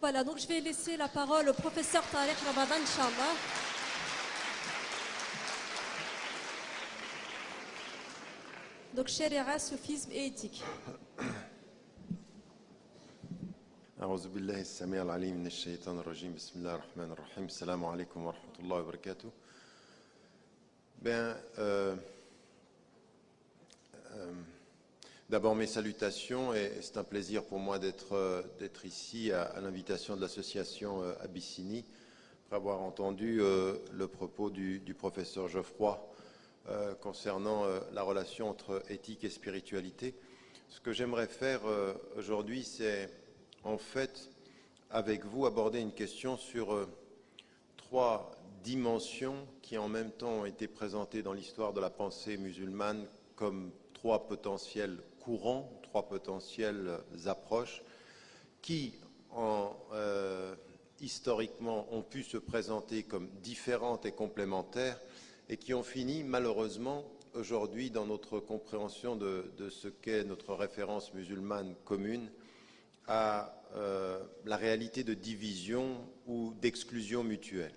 Voilà, donc je vais laisser la parole au professeur Tariq Ramadan, Inch'Allah. Donc, Sharia, soufisme et éthique. أعوذ بالله السميع العليم من الشيطان الرجيم بسم الله الرحمن الرحيم السلام عليكم ورحمة الله وبركاته. D'abord mes salutations et c'est un plaisir pour moi d'être ici à l'invitation de l'association Abyssinie après avoir entendu le propos du professeur Geoffroy concernant la relation entre éthique et spiritualité. Ce que j'aimerais faire aujourd'hui, c'est en fait avec vous aborder une question sur trois dimensions qui en même temps ont été présentées dans l'histoire de la pensée musulmane comme trois potentiels courants, trois potentielles approches qui historiquement ont pu se présenter comme différentes et complémentaires et qui ont fini malheureusement aujourd'hui dans notre compréhension de ce qu'est notre référence musulmane commune à la réalité de division ou d'exclusion mutuelle.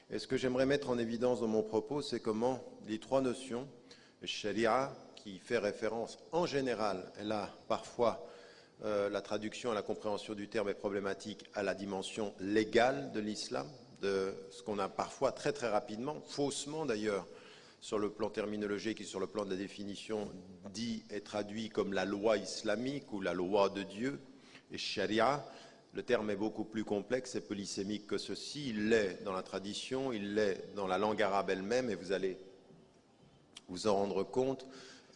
Et ce que j'aimerais mettre en évidence dans mon propos, c'est comment les trois notions, le sharia, qui fait référence en général, et là parfois la traduction et la compréhension du terme est problématique, à la dimension légale de l'islam, de ce qu'on a parfois très très rapidement, faussement d'ailleurs, sur le plan terminologique et sur le plan de la définition, dit et traduit comme la loi islamique ou la loi de Dieu. Et sharia, le terme est beaucoup plus complexe et polysémique que ceci. Il l'est dans la tradition, il l'est dans la langue arabe elle-même, et vous allez vous en rendre compte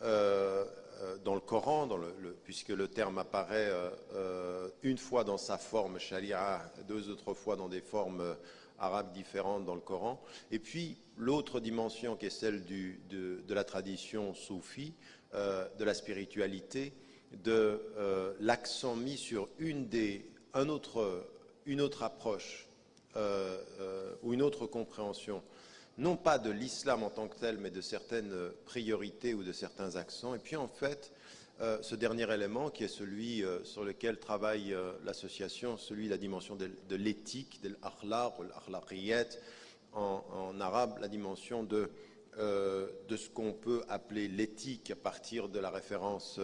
dans le Coran, puisque le terme apparaît une fois dans sa forme sharia, deux autres fois dans des formes arabes différentes dans le Coran. Et puis l'autre dimension qui est celle de la tradition soufie, de la spiritualité, de l'accent mis sur une autre approche ou une autre compréhension, non pas de l'islam en tant que tel, mais de certaines priorités ou de certains accents. Et puis en fait, ce dernier élément qui est celui sur lequel travaille l'association, celui de la dimension de l'éthique, de l'akhlaq ou l'akhlaqiyat, en arabe, la dimension de ce qu'on peut appeler l'éthique à partir de la référence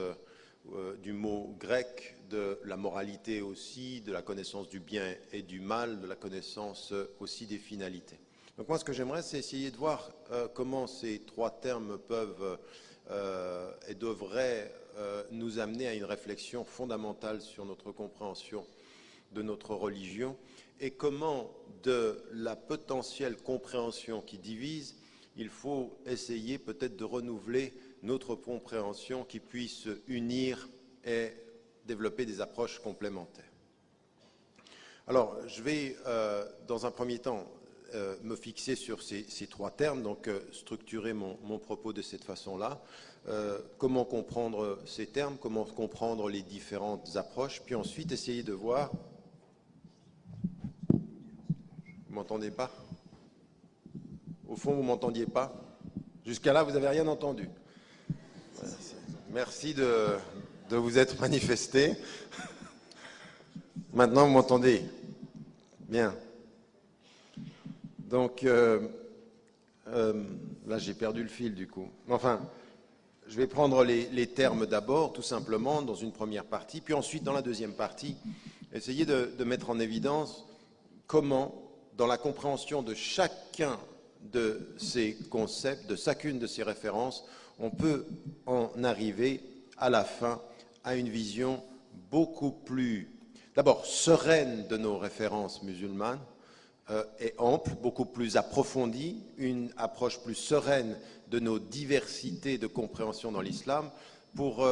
du mot grec, de la moralité aussi, de la connaissance du bien et du mal, de la connaissance aussi des finalités. Donc moi ce que j'aimerais c'est essayer de voir comment ces trois termes peuvent et devraient nous amener à une réflexion fondamentale sur notre compréhension de notre religion et comment de la potentielle compréhension qui divise, il faut essayer peut-être de renouveler notre compréhension qui puisse unir et développer des approches complémentaires. Alors, je vais, dans un premier temps, me fixer sur ces trois termes, donc structurer mon propos de cette façon-là. Comment comprendre ces termes, comment comprendre les différentes approches, puis ensuite essayer de voir... Vous m'entendez pas? Au fond, vous m'entendiez pas? Jusqu'à là, vous n'avez rien entendu. Merci de vous être manifesté. Maintenant, vous m'entendez? Bien. Donc, là, j'ai perdu le fil du coup. Enfin, je vais prendre les termes d'abord, tout simplement, dans une première partie, puis ensuite, dans la deuxième partie, essayer de mettre en évidence comment, dans la compréhension de chacun de ces concepts, de chacune de ces références, on peut en arriver à la fin à une vision beaucoup plus, d'abord, sereine de nos références musulmanes et ample, beaucoup plus approfondie, une approche plus sereine de nos diversités de compréhension dans l'islam pour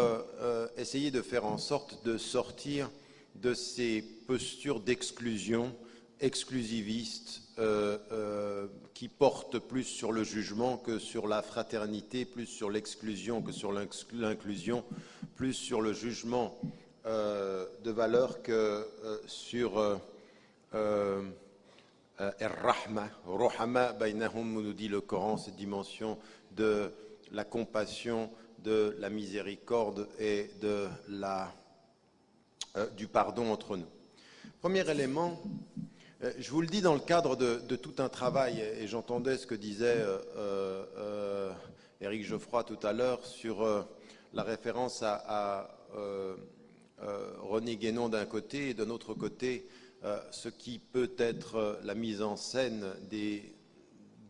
essayer de faire en sorte de sortir de ces postures d'exclusion exclusivistes qui portent plus sur le jugement que sur la fraternité, plus sur l'exclusion que sur l'inclusion, plus sur le jugement de valeur que sur Ar-Rahma, Ruhama bainahum, nous dit le Coran, cette dimension de la compassion, de la miséricorde et du pardon entre nous. Premier élément, je vous le dis dans le cadre de tout un travail, et j'entendais ce que disait Éric Geoffroy tout à l'heure sur la référence à René Guénon d'un côté et d'un autre côté ce qui peut être la mise en scène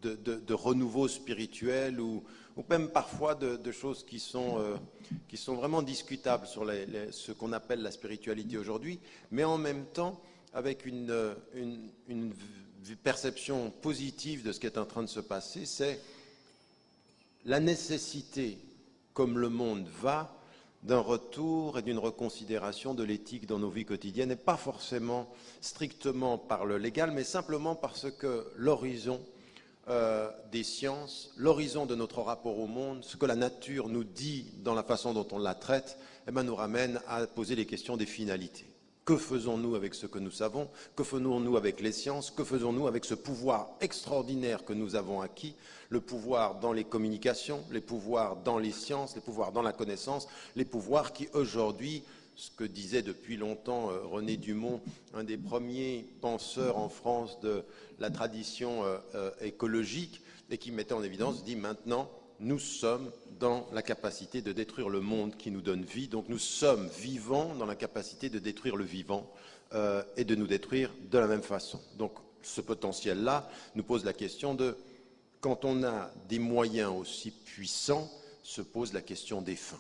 de renouveau spirituel ou même parfois de choses qui sont vraiment discutables sur ce qu'on appelle la spiritualité aujourd'hui, mais en même temps avec une perception positive de ce qui est en train de se passer, c'est la nécessité, comme le monde va, d'un retour et d'une reconsidération de l'éthique dans nos vies quotidiennes, et pas forcément strictement par le légal, mais simplement parce que l'horizon des sciences, l'horizon de notre rapport au monde, ce que la nature nous dit dans la façon dont on la traite, eh bien, nous ramène à poser les questions des finalités. Que faisons-nous avec ce que nous savons? Que faisons-nous avec les sciences? Que faisons-nous avec ce pouvoir extraordinaire que nous avons acquis? Le pouvoir dans les communications, les pouvoirs dans les sciences, les pouvoirs dans la connaissance, les pouvoirs qui aujourd'hui, ce que disait depuis longtemps René Dumont, un des premiers penseurs en France de la tradition écologique, et qui mettait en évidence, dit maintenant, nous sommes dans la capacité de détruire le monde qui nous donne vie, donc nous sommes vivants dans la capacité de détruire le vivant et de nous détruire de la même façon. Donc ce potentiel-là nous pose la question de, quand on a des moyens aussi puissants, se pose la question des fins.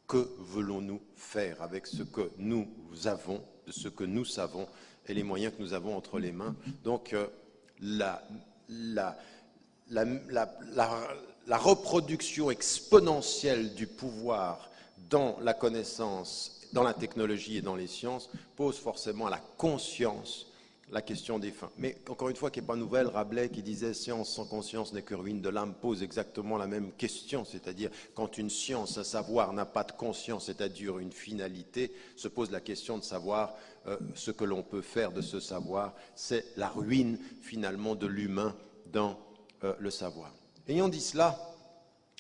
Que voulons-nous faire avec ce que nous avons, de ce que nous savons et les moyens que nous avons entre les mains? Donc la reproduction exponentielle du pouvoir dans la connaissance, dans la technologie et dans les sciences pose forcément à la conscience la question des fins. Mais encore une fois, qui n'est pas nouvelle, Rabelais qui disait « science sans conscience n'est que ruine de l'âme » pose exactement la même question, c'est-à-dire quand une science, un savoir n'a pas de conscience, c'est-à-dire une finalité, se pose la question de savoir ce que l'on peut faire de ce savoir. C'est la ruine finalement de l'humain dans le savoir. Ayant dit cela,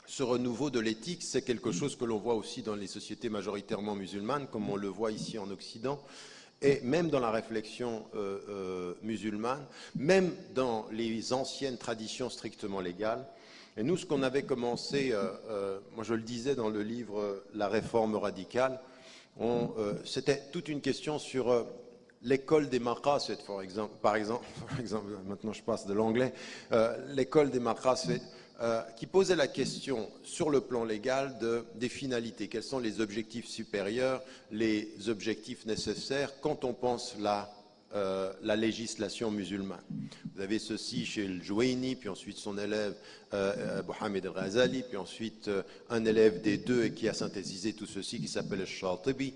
ce renouveau de l'éthique, c'est quelque chose que l'on voit aussi dans les sociétés majoritairement musulmanes, comme on le voit ici en Occident, et même dans la réflexion musulmane, même dans les anciennes traditions strictement légales. Et nous, ce qu'on avait commencé, moi je le disais dans le livre « La réforme radicale », c'était toute une question sur l'école des maqasid, par exemple, maintenant je passe de l'anglais, l'école des maqasid, qui posait la question sur le plan légal des finalités. Quels sont les objectifs supérieurs, les objectifs nécessaires quand on pense la législation musulmane? Vous avez ceci chez le Jouaini, puis ensuite son élève Mohamed al-Ghazali, puis ensuite un élève des deux et qui a synthétisé tout ceci, qui s'appelle le Shatibi,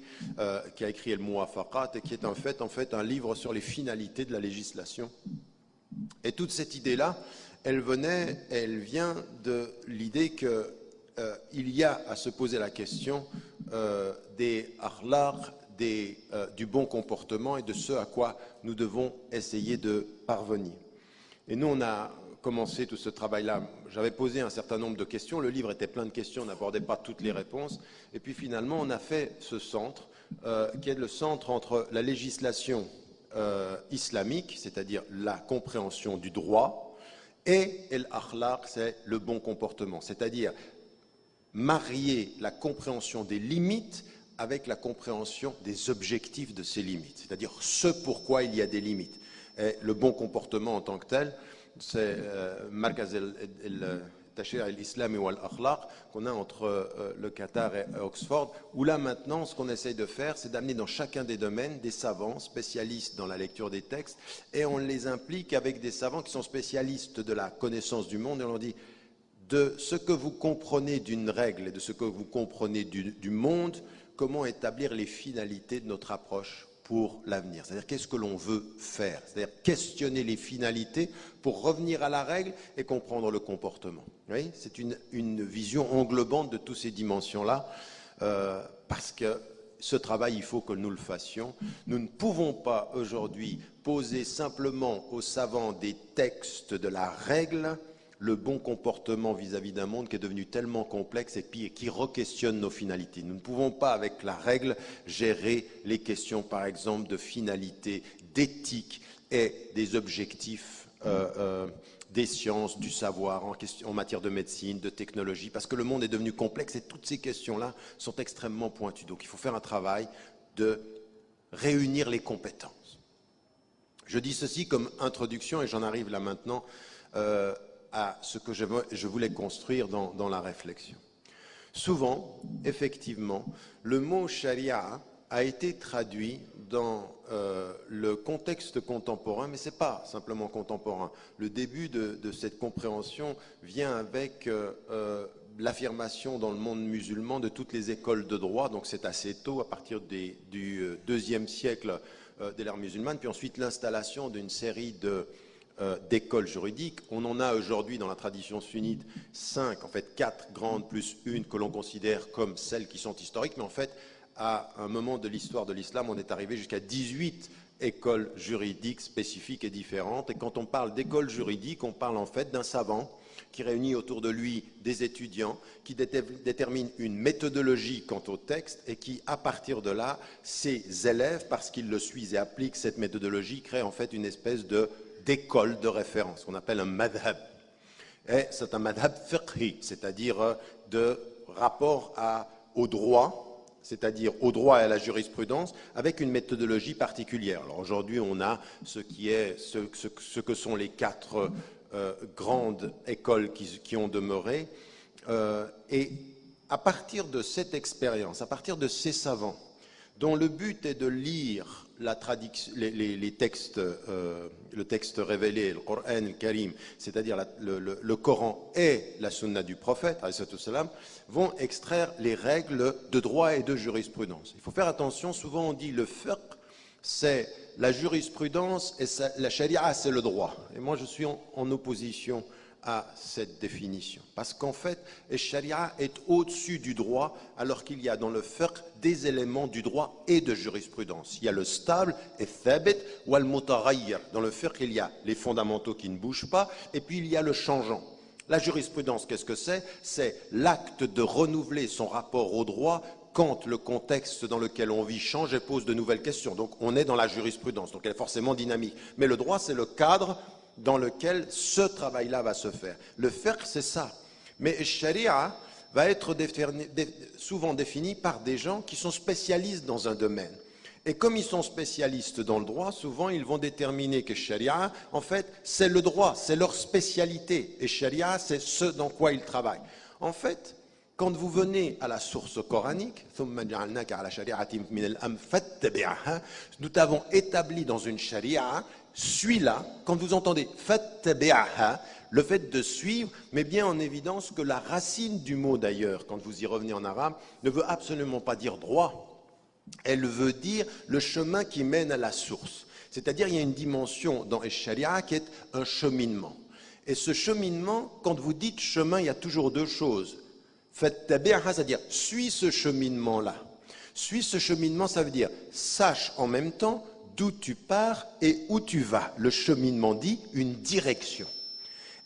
qui a écrit le Muwafaqat et qui est en fait un livre sur les finalités de la législation. Et toute cette idée-là, elle vient de l'idée qu'il y a à se poser la question des akhlaq, du bon comportement et de ce à quoi nous devons essayer de parvenir. Et nous, on a commencé tout ce travail-là. J'avais posé un certain nombre de questions, le livre était plein de questions, on n'abordait pas toutes les réponses, et puis finalement on a fait ce centre, qui est le centre entre la législation islamique, c'est-à-dire la compréhension du droit, et l'akhlaq, c'est le bon comportement, c'est-à-dire marier la compréhension des limites avec la compréhension des objectifs de ces limites, c'est-à-dire ce pourquoi il y a des limites. Et le bon comportement en tant que tel, c'est Markaz al-Tashri' al-Islami wal-Akhlaq qu'on a entre le Qatar et Oxford, où là maintenant ce qu'on essaye de faire, c'est d'amener dans chacun des domaines des savants spécialistes dans la lecture des textes, et on les implique avec des savants qui sont spécialistes de la connaissance du monde, et on leur dit de ce que vous comprenez d'une règle et de ce que vous comprenez du monde, comment établir les finalités de notre approche pour l'avenir. C'est-à-dire qu'est-ce que l'on veut faire, c'est-à-dire questionner les finalités pour revenir à la règle et comprendre le comportement. Oui, c'est une vision englobante de toutes ces dimensions-là, parce que ce travail, il faut que nous le fassions. Nous ne pouvons pas aujourd'hui poser simplement aux savants des textes de la règle, le bon comportement vis-à-vis d'un monde qui est devenu tellement complexe et puis qui re-questionne nos finalités. Nous ne pouvons pas, avec la règle, gérer les questions, par exemple, de finalité, d'éthique et des objectifs des sciences, du savoir en matière de médecine, de technologie, parce que le monde est devenu complexe et toutes ces questions-là sont extrêmement pointues. Donc il faut faire un travail de réunir les compétences. Je dis ceci comme introduction et j'en arrive là maintenant à ce que je voulais construire dans la réflexion. Souvent, effectivement, le mot charia a été traduit dans le contexte contemporain, mais ce n'est pas simplement contemporain. Le début de cette compréhension vient avec l'affirmation dans le monde musulman de toutes les écoles de droit, donc c'est assez tôt, à partir du IIe siècle de l'ère musulmane, puis ensuite l'installation d'une série d'écoles juridiques. On en a aujourd'hui dans la tradition sunnite 5, en fait 4 grandes plus une que l'on considère comme celles qui sont historiques, mais en fait à un moment de l'histoire de l'islam, on est arrivé jusqu'à 18 écoles juridiques spécifiques et différentes. Et quand on parle d'écoles juridiques, on parle en fait d'un savant qui réunit autour de lui des étudiants, qui détermine une méthodologie quant au texte et qui, à partir de là, ses élèves, parce qu'ils le suivent et appliquent cette méthodologie, créent en fait une espèce d'école de référence, qu'on appelle un madhab. Et c'est un madhab fiqhi, c'est-à-dire de rapport au droit, c'est-à-dire au droit et à la jurisprudence, avec une méthodologie particulière. Alors aujourd'hui, on a ce que sont les 4 grandes écoles qui ont demeuré. Et à partir de cette expérience, à partir de ces savants, dont le but est de lire les textes, le texte révélé, le Coran, le Karim, c'est-à-dire le Coran et la Sunna du prophète, vont extraire les règles de droit et de jurisprudence. Il faut faire attention, souvent on dit le fiqh, c'est la jurisprudence et la sharia, c'est le droit. Et moi je suis en opposition à cette définition. Parce qu'en fait, la sharia est au-dessus du droit, alors qu'il y a dans le fiqh des éléments du droit et de jurisprudence. Il y a le stable, et thabit, ou al-mutaghayyir. Dans le fiqh, il y a les fondamentaux qui ne bougent pas, et puis il y a le changeant. La jurisprudence, qu'est-ce que c'est? C'est l'acte de renouveler son rapport au droit quand le contexte dans lequel on vit change et pose de nouvelles questions. Donc on est dans la jurisprudence, donc elle est forcément dynamique. Mais le droit, c'est le cadre dans lequel ce travail-là va se faire. Le fiqh, c'est ça. Mais le sharia va être souvent défini par des gens qui sont spécialistes dans un domaine. Et comme ils sont spécialistes dans le droit, souvent ils vont déterminer que sharia, en fait, c'est le droit, c'est leur spécialité. Et sharia, c'est ce dans quoi ils travaillent. En fait, quand vous venez à la source coranique, nous t'avons établi dans une sharia, suis-la, quand vous entendez fattabi'aha, le fait de suivre met bien en évidence que la racine du mot d'ailleurs, quand vous y revenez en arabe, ne veut absolument pas dire droit. Elle veut dire le chemin qui mène à la source. C'est-à-dire il y a une dimension dans le sharia qui est un cheminement. Et ce cheminement, quand vous dites chemin, il y a toujours 2 choses. Fattabi'aha, c'est-à-dire suis ce cheminement-là. Suis ce cheminement, ça veut dire sache en même temps d'où tu pars et où tu vas. Le cheminement dit une direction.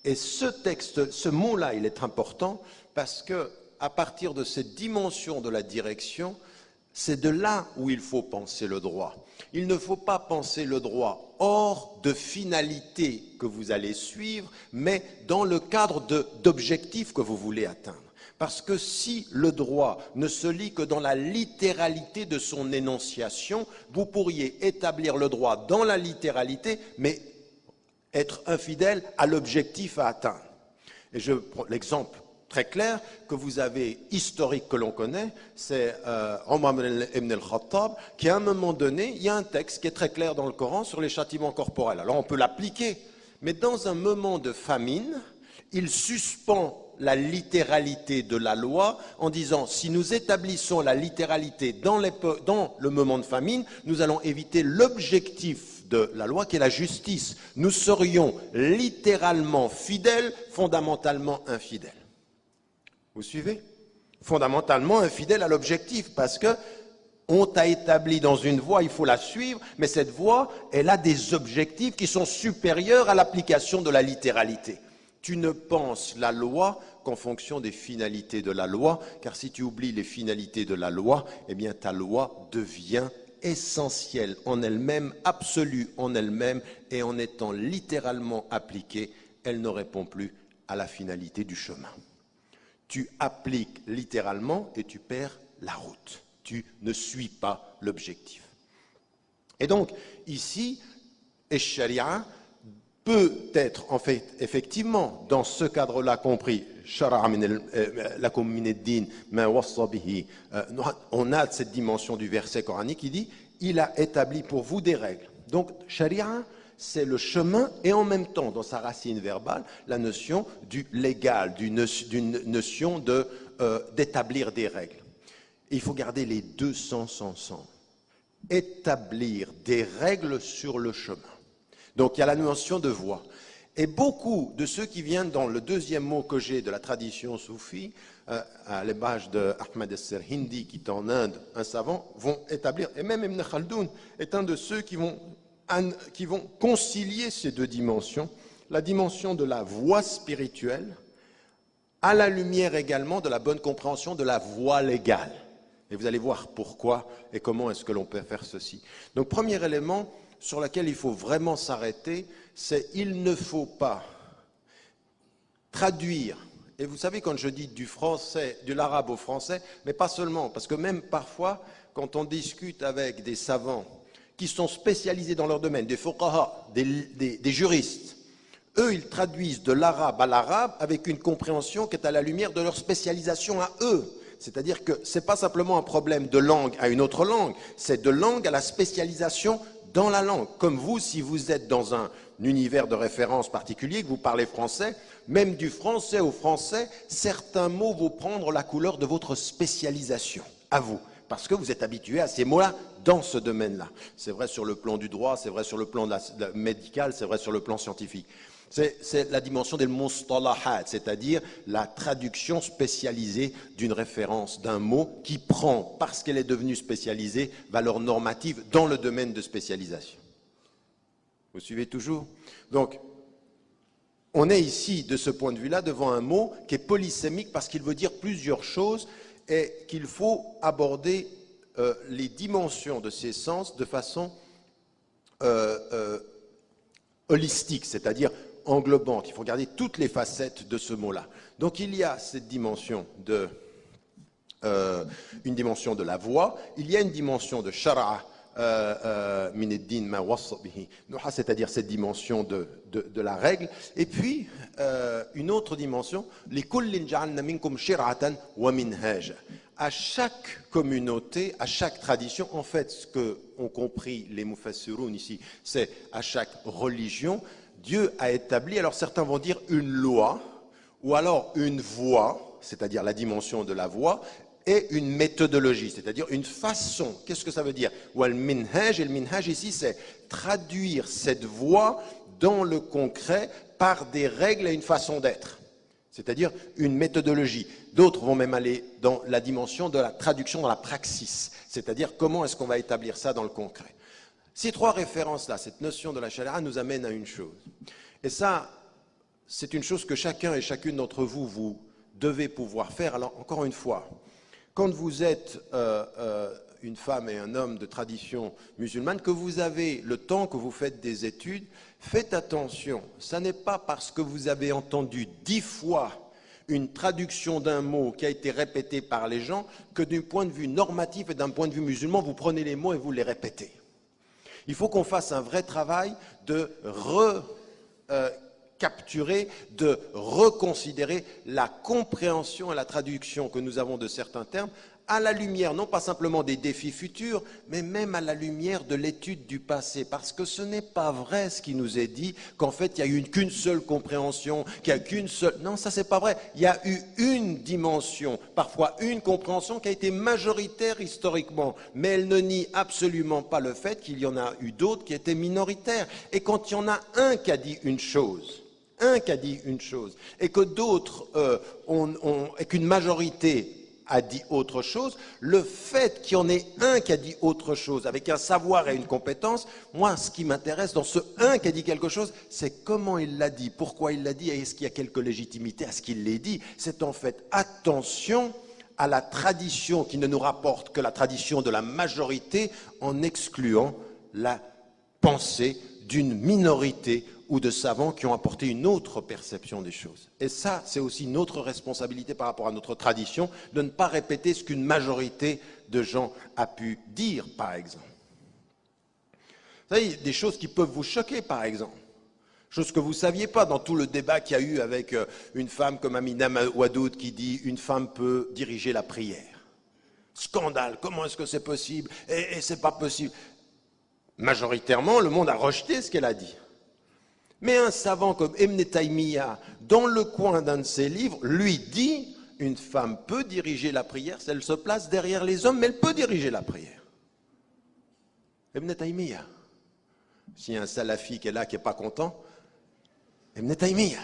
Et ce mot-là, il est important parce que à partir de cette dimension de la direction, c'est de là où il faut penser le droit. Il ne faut pas penser le droit hors de finalités que vous allez suivre, mais dans le cadre d'objectifs que vous voulez atteindre. Parce que si le droit ne se lit que dans la littéralité de son énonciation, vous pourriez établir le droit dans la littéralité, mais être infidèle à l'objectif à atteindre. Et je prends l'exemple très clair que vous avez, historique que l'on connaît, c'est Omar ibn al-Khattab, qui à un moment donné, il y a un texte qui est très clair dans le Coran sur les châtiments corporels. Alors on peut l'appliquer, mais dans un moment de famine, il suspend la littéralité de la loi en disant si nous établissons la littéralité dans le moment de famine, nous allons éviter l'objectif de la loi qui est la justice. Nous serions littéralement fidèles, fondamentalement infidèles. Vous suivez? Fondamentalement infidèles à l'objectif parce que on t'a établi dans une voie, il faut la suivre, mais cette voie, elle a des objectifs qui sont supérieurs à l'application de la littéralité. Tu ne penses la loi qu'en fonction des finalités de la loi, car si tu oublies les finalités de la loi, eh bien ta loi devient essentielle en elle-même, absolue en elle-même, et en étant littéralement appliquée, elle ne répond plus à la finalité du chemin. Tu appliques littéralement et tu perds la route. Tu ne suis pas l'objectif. Et donc, ici, Sharia peut être, en fait, effectivement, dans ce cadre-là compris, on a cette dimension du verset coranique qui dit « Il a établi pour vous des règles ». Donc, Sharia, c'est le chemin et en même temps, dans sa racine verbale, la notion du légal, d'une notion d'établir des règles. Et il faut garder les deux sens ensemble. Établir des règles sur le chemin. Donc il y a la notion de voie. Et beaucoup de ceux qui viennent dans le deuxième mot que j'ai de la tradition soufie, à l'image d'Ahmed al-Serhindi, qui est en Inde, un savant, vont établir, et même Ibn Khaldoun est un de ceux qui vont concilier ces deux dimensions, la dimension de la voie spirituelle, à la lumière également de la bonne compréhension de la voie légale. Et vous allez voir pourquoi et comment est-ce que l'on peut faire ceci. Donc, premier élément sur lequel il faut vraiment s'arrêter, c'est il ne faut pas traduire. Et vous savez, quand je dis du français, de l'arabe au français, mais pas seulement, parce que même parfois, quand on discute avec des savants qui sont spécialisés dans leur domaine, des fuqaha, des juristes, eux, ils traduisent de l'arabe à l'arabe avec une compréhension qui est à la lumière de leur spécialisation à eux. C'est-à-dire que ce n'est pas simplement un problème de langue à une autre langue, c'est de langue à la spécialisation dans la langue. Comme vous, si vous êtes dans un univers de référence particulier, que vous parlez français, même du français au français, certains mots vont prendre la couleur de votre spécialisation, à vous, parce que vous êtes habitué à ces mots-là dans ce domaine-là. C'est vrai sur le plan du droit, c'est vrai sur le plan médical, c'est vrai sur le plan scientifique. C'est la dimension des mustalahat, c'est-à-dire la traduction spécialisée d'une référence, d'un mot qui prend, parce qu'elle est devenue spécialisée, valeur normative dans le domaine de spécialisation. Vous suivez toujours? Donc, on est ici, de ce point de vue-là, devant un mot qui est polysémique parce qu'il veut dire plusieurs choses et qu'il faut aborder les dimensions de ces sens de façon holistique, c'est-à-dire englobante. Il faut regarder toutes les facettes de ce mot-là. Donc il y a cette dimension une dimension de la voix, il y a une dimension de shara'a min ad-din ma wassa bihi, c'est-à-dire cette dimension de la règle, et puis une autre dimension, li kullin ja'alna minkum shir'atan wa minhaja. À chaque communauté, à chaque tradition, en fait, ce que ont compris les mufassiroun ici, c'est à chaque religion, Dieu a établi, alors certains vont dire une loi, ou alors une voie, c'est-à-dire la dimension de la voie, et une méthodologie, c'est-à-dire une façon. Qu'est-ce que ça veut dire? Wal minhaj, et le minhaj ici, c'est traduire cette voie dans le concret par des règles et une façon d'être, c'est-à-dire une méthodologie. D'autres vont même aller dans la dimension de la traduction dans la praxis, c'est-à-dire comment est-ce qu'on va établir ça dans le concret. Ces trois références-là, cette notion de la sharia nous amène à une chose. Et ça, c'est une chose que chacun et chacune d'entre vous, vous devez pouvoir faire. Alors, encore une fois, quand vous êtes une femme et un homme de tradition musulmane, que vous avez le temps que vous faites des études, faites attention. Ça n'est pas parce que vous avez entendu 10 fois une traduction d'un mot qui a été répété par les gens que d'un point de vue normatif et d'un point de vue musulman, vous prenez les mots et vous les répétez. Il faut qu'on fasse un vrai travail de recapturer, de reconsidérer la compréhension et la traduction que nous avons de certains termes à la lumière, non pas simplement des défis futurs, mais même à la lumière de l'étude du passé. Parce que ce n'est pas vrai ce qui nous est dit, qu'en fait, il n'y a eu qu'une seule compréhension, qu'il n'y a qu'une seule... Non, ça, c'est pas vrai. Il y a eu une dimension, parfois une compréhension qui a été majoritaire historiquement, mais elle ne nie absolument pas le fait qu'il y en a eu d'autres qui étaient minoritaires. Et quand il y en a un qui a dit une chose, et que d'autres, et qu'une majorité a dit autre chose, le fait qu'il y en ait un qui a dit autre chose, avec un savoir et une compétence, moi, ce qui m'intéresse dans ce un qui a dit quelque chose, c'est comment il l'a dit, pourquoi il l'a dit, et est-ce qu'il y a quelque légitimité à ce qu'il l'ait dit. C'est en fait attention à la tradition qui ne nous rapporte que la tradition de la majorité en excluant la pensée d'une minorité ou de savants qui ont apporté une autre perception des choses. Et ça, c'est aussi notre responsabilité par rapport à notre tradition, de ne pas répéter ce qu'une majorité de gens a pu dire, par exemple. Vous savez, des choses qui peuvent vous choquer, par exemple. Chose que vous ne saviez pas dans tout le débat qu'il y a eu avec une femme comme Amina Wadoud qui dit « une femme peut diriger la prière ». Scandale, comment est-ce que c'est possible? Et c'est pas possible. Majoritairement, le monde a rejeté ce qu'elle a dit. Mais un savant comme Ibn Taymiyyah, dans le coin d'un de ses livres, lui dit « une femme peut diriger la prière, si elle se place derrière les hommes, mais elle peut diriger la prière ». Ibn Taymiyyah. S'il y a un salafi qui est là, qui n'est pas content, Ibn Taymiyyah.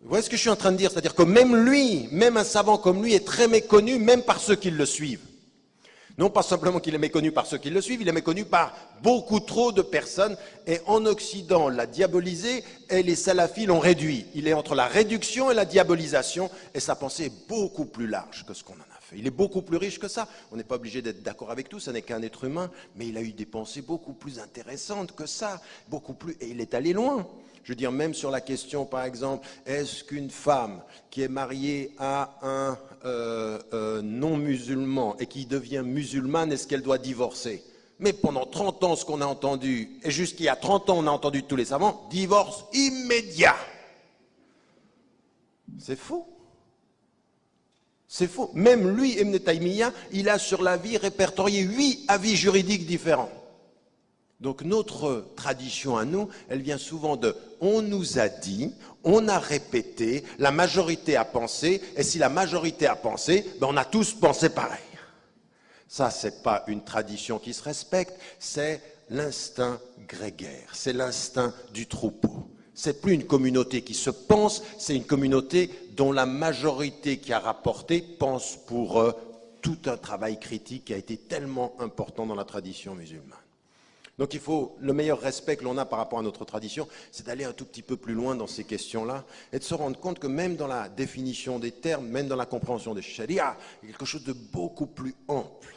Vous voyez ce que je suis en train de dire? C'est-à-dire que même lui, même un savant comme lui est très méconnu, même par ceux qui le suivent. Non pas simplement qu'il est méconnu par ceux qui le suivent, il est méconnu par beaucoup trop de personnes. Et en Occident, on l'a diabolisé et les salafis l'ont réduit. Il est entre la réduction et la diabolisation et sa pensée est beaucoup plus large que ce qu'on en a fait. Il est beaucoup plus riche que ça. On n'est pas obligé d'être d'accord avec tout, ça n'est qu'un être humain, mais il a eu des pensées beaucoup plus intéressantes que ça, beaucoup plus, et il est allé loin. Je veux dire, même sur la question, par exemple, est-ce qu'une femme qui est mariée à un non-musulman et qui devient musulmane, est-ce qu'elle doit divorcer? Mais pendant 30 ans, ce qu'on a entendu, et jusqu'il y a 30 ans, on a entendu tous les savants, divorce immédiat. C'est faux. C'est faux. Même lui, Ibn Taymiyyah, il a sur la vie répertorié 8 avis juridiques différents. Donc notre tradition à nous, elle vient souvent de « on nous a dit », on a répété, la majorité a pensé, et si la majorité a pensé, ben on a tous pensé pareil. Ça, ce n'est pas une tradition qui se respecte, c'est l'instinct grégaire, c'est l'instinct du troupeau. C'est plus une communauté qui se pense, c'est une communauté dont la majorité qui a rapporté pense pour tout un travail critique qui a été tellement important dans la tradition musulmane. Donc il faut, le meilleur respect que l'on a par rapport à notre tradition, c'est d'aller un tout petit peu plus loin dans ces questions-là et de se rendre compte que même dans la définition des termes, même dans la compréhension des sharia, il y a quelque chose de beaucoup plus ample.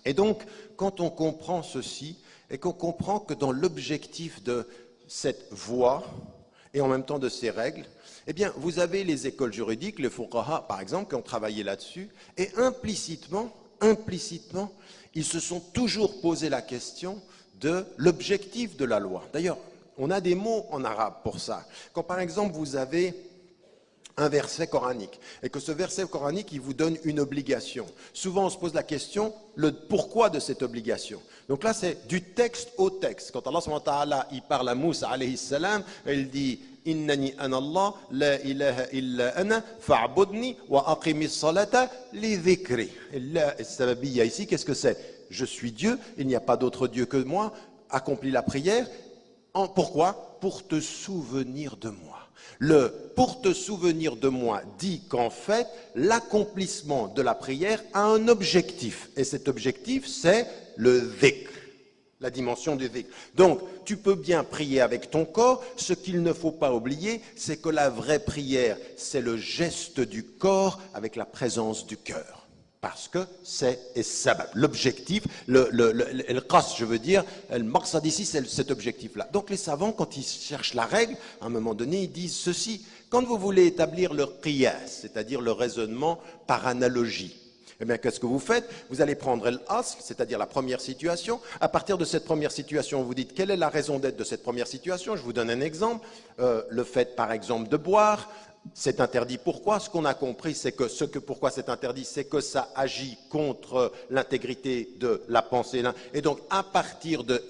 Et donc, quand on comprend ceci, et qu'on comprend que dans l'objectif de cette voie, et en même temps de ces règles, eh bien, vous avez les écoles juridiques, les fuqaha par exemple, qui ont travaillé là-dessus, et implicitement, ils se sont toujours posé la question de l'objectif de la loi. D'ailleurs, on a des mots en arabe pour ça. Quand par exemple vous avez un verset coranique et que ce verset coranique il vous donne une obligation, souvent on se pose la question, le pourquoi de cette obligation. Donc là c'est du texte au texte. Quand Allah subhanahu wa ta'ala il parle à Moussa alayhi salam, il dit Innani ana Allah, la ilaha illa ana, fa'budni wa aqimis salata li dhikri. Et là, sababiyya ici, qu'est-ce que c'est? Je suis Dieu, il n'y a pas d'autre Dieu que moi, accomplis la prière. Pourquoi? Pour te souvenir de moi. Le pour te souvenir de moi dit qu'en fait, l'accomplissement de la prière a un objectif. Et cet objectif, c'est le dhikr. La dimension du dhikr. Donc, tu peux bien prier avec ton corps. Ce qu'il ne faut pas oublier, c'est que la vraie prière, c'est le geste du corps avec la présence du cœur. Parce que c'est sabab. L'objectif, le qas, je veux dire, le maqsad ici, c'est cet objectif-là. Donc les savants, quand ils cherchent la règle, à un moment donné, ils disent ceci. Quand vous voulez établir le qiyas, c'est-à-dire le raisonnement par analogie, eh bien, qu'est-ce que vous faites? Vous allez prendre l'asl, c'est-à-dire la première situation. À partir de cette première situation, vous dites quelle est la raison d'être de cette première situation. Je vous donne un exemple. Le fait, par exemple, de boire, c'est interdit. Pourquoi? Ce qu'on a compris, c'est que pourquoi c'est interdit, c'est que ça agit contre l'intégrité de la pensée. Et donc, à partir de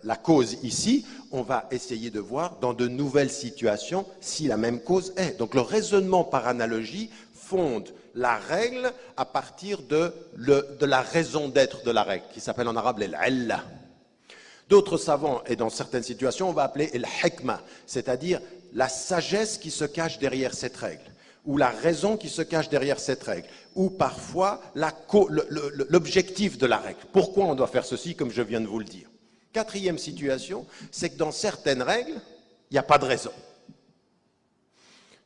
la cause ici, on va essayer de voir dans de nouvelles situations si la même cause est. Donc, le raisonnement par analogie fonde la règle à partir de la raison d'être de la règle, qui s'appelle en arabe l'illa. D'autres savants, et dans certaines situations, on va appeler l'hikma, c'est-à-dire la sagesse qui se cache derrière cette règle, ou la raison qui se cache derrière cette règle, ou parfois l'objectif de la règle. Pourquoi on doit faire ceci, comme je viens de vous le dire. Quatrième situation, c'est que dans certaines règles, il n'y a pas de raison.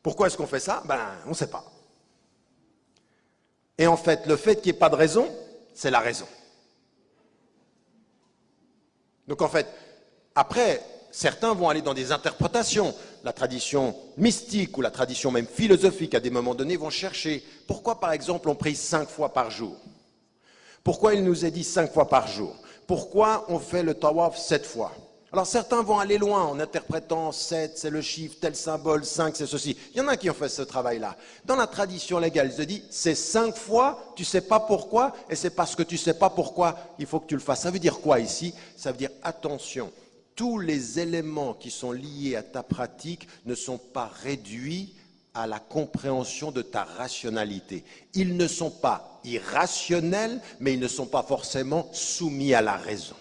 Pourquoi est-ce qu'on fait ça? Ben, on ne sait pas. Et en fait, le fait qu'il n'y ait pas de raison, c'est la raison. Donc en fait, après, certains vont aller dans des interprétations. La tradition mystique ou la tradition même philosophique, à des moments donnés, vont chercher pourquoi, par exemple, on prie 5 fois par jour. Pourquoi il nous est dit 5 fois par jour? Pourquoi on fait le tawaf 7 fois? Alors certains vont aller loin en interprétant 7, c'est le chiffre, tel symbole, 5, c'est ceci. Il y en a qui ont fait ce travail-là. Dans la tradition légale, il se dit, c'est 5 fois, tu ne sais pas pourquoi, et c'est parce que tu ne sais pas pourquoi, il faut que tu le fasses. Ça veut dire quoi ici? Ça veut dire, attention, tous les éléments qui sont liés à ta pratique ne sont pas réduits à la compréhension de ta rationalité. Ils ne sont pas irrationnels, mais ils ne sont pas forcément soumis à la raison.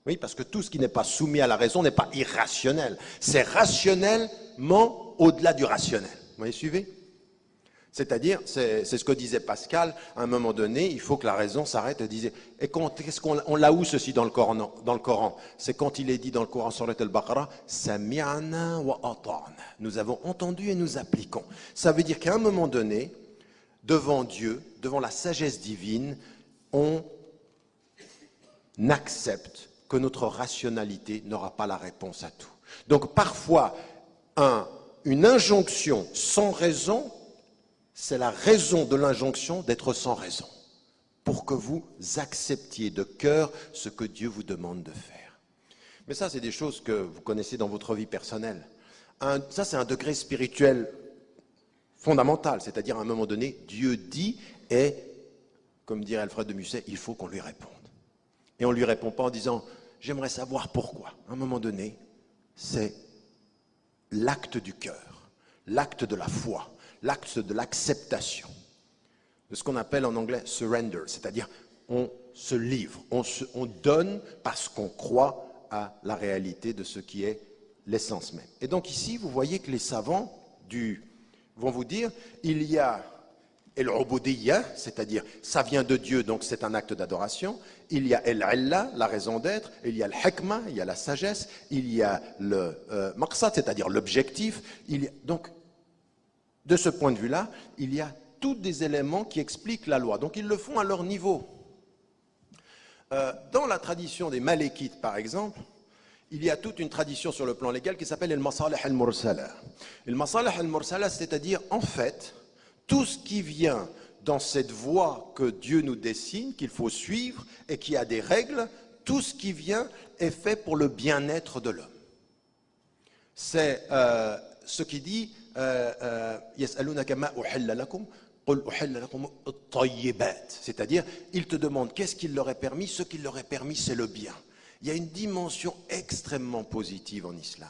Oui, parce que tout ce qui n'est pas soumis à la raison n'est pas irrationnel. C'est rationnellement au-delà du rationnel. Vous m'avez suivi? C'est-à-dire, c'est ce que disait Pascal, à un moment donné, il faut que la raison s'arrête et disait, et qu'est-ce qu'on l'a où ceci dans le Coran? C'est quand il est dit dans le Coran sur Al-Baqarah, Sami'na wa ata'na. Nous avons entendu et nous appliquons. Ça veut dire qu'à un moment donné, devant Dieu, devant la sagesse divine, on accepte que notre rationalité n'aura pas la réponse à tout. Donc parfois, une injonction sans raison, c'est la raison de l'injonction d'être sans raison, pour que vous acceptiez de cœur ce que Dieu vous demande de faire. Mais ça, c'est des choses que vous connaissez dans votre vie personnelle. Ça, c'est un degré spirituel fondamental, c'est-à-dire à un moment donné, Dieu dit, et, comme dirait Alfred de Musset, il faut qu'on lui réponde. Et on ne lui répond pas en disant, j'aimerais savoir pourquoi. À un moment donné, c'est l'acte du cœur, l'acte de la foi, l'acte de l'acceptation, de ce qu'on appelle en anglais surrender, c'est-à-dire on se livre, on donne parce qu'on croit à la réalité de ce qui est l'essence même. Et donc ici, vous voyez que les savants vont vous dire, il y a el-ubudiyya, c'est-à-dire ça vient de Dieu, donc c'est un acte d'adoration. Il y a el-illa, la raison d'être. Il y a le-hikma, il y a la sagesse. Il y a le maqsad, c'est-à-dire l'objectif. Donc, de ce point de vue-là, il y a tous des éléments qui expliquent la loi. Donc, ils le font à leur niveau. Dans la tradition des Malékites, par exemple, il y a toute une tradition sur le plan légal qui s'appelle el-masalih al-mursala. El-masalih al-mursala, c'est-à-dire, en fait, tout ce qui vient dans cette voie que Dieu nous dessine, qu'il faut suivre et qui a des règles, tout ce qui vient est fait pour le bien-être de l'homme. C'est ce qui dit c'est-à-dire, il te demande qu'est-ce qu'il leur est permis, ce qu'il leur est permis, c'est le bien. Il y a une dimension extrêmement positive en islam.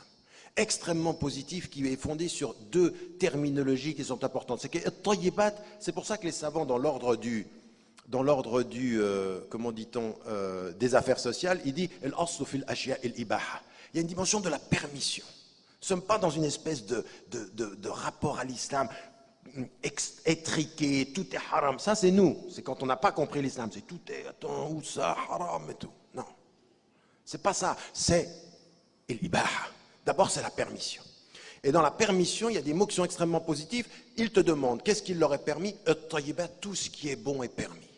Extrêmement positif qui est fondé sur 2 terminologies qui sont importantes. C'est que at-tayyibat, c'est pour ça que les savants dans l'ordre du comment dit-on des affaires sociales, il dit al-aslu fil ashya al-ibaha. Il y a une dimension de la permission. Nous ne sommes pas dans une espèce de rapport à l'islam étriqué, tout est haram. Ça c'est nous, c'est quand on n'a pas compris l'islam, c'est tout est attends où ça haram et tout. Non. C'est pas ça, c'est al-ibaha. D'abord, c'est la permission. Et dans la permission, il y a des mots qui sont extrêmement positifs. Il te demande, qu'est-ce qu'il leur est permis? Tout ce qui est bon est permis.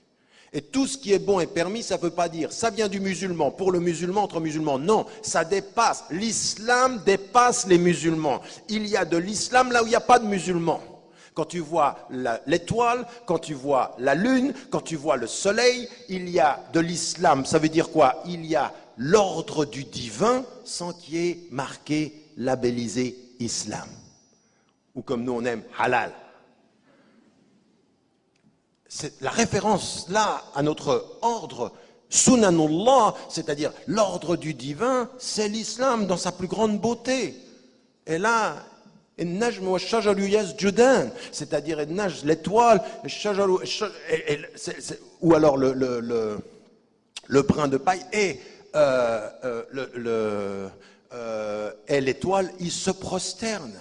Et tout ce qui est bon est permis, ça ne veut pas dire, ça vient du musulman, pour le musulman, entre musulmans. Non, ça dépasse. L'islam dépasse les musulmans. Il y a de l'islam là où il n'y a pas de musulmans. Quand tu vois l'étoile, quand tu vois la lune, quand tu vois le soleil, il y a de l'islam. Ça veut dire quoi? Il y a l'ordre du divin sans qu'il y ait marqué, labellisé islam. Ou comme nous on aime, halal. C'est la référence là à notre ordre, sunanullah, c'est-à-dire l'ordre du divin, c'est l'islam dans sa plus grande beauté. Et là, c'est-à-dire l'étoile, ou alors le brin de paille et l'étoile, il se prosterne.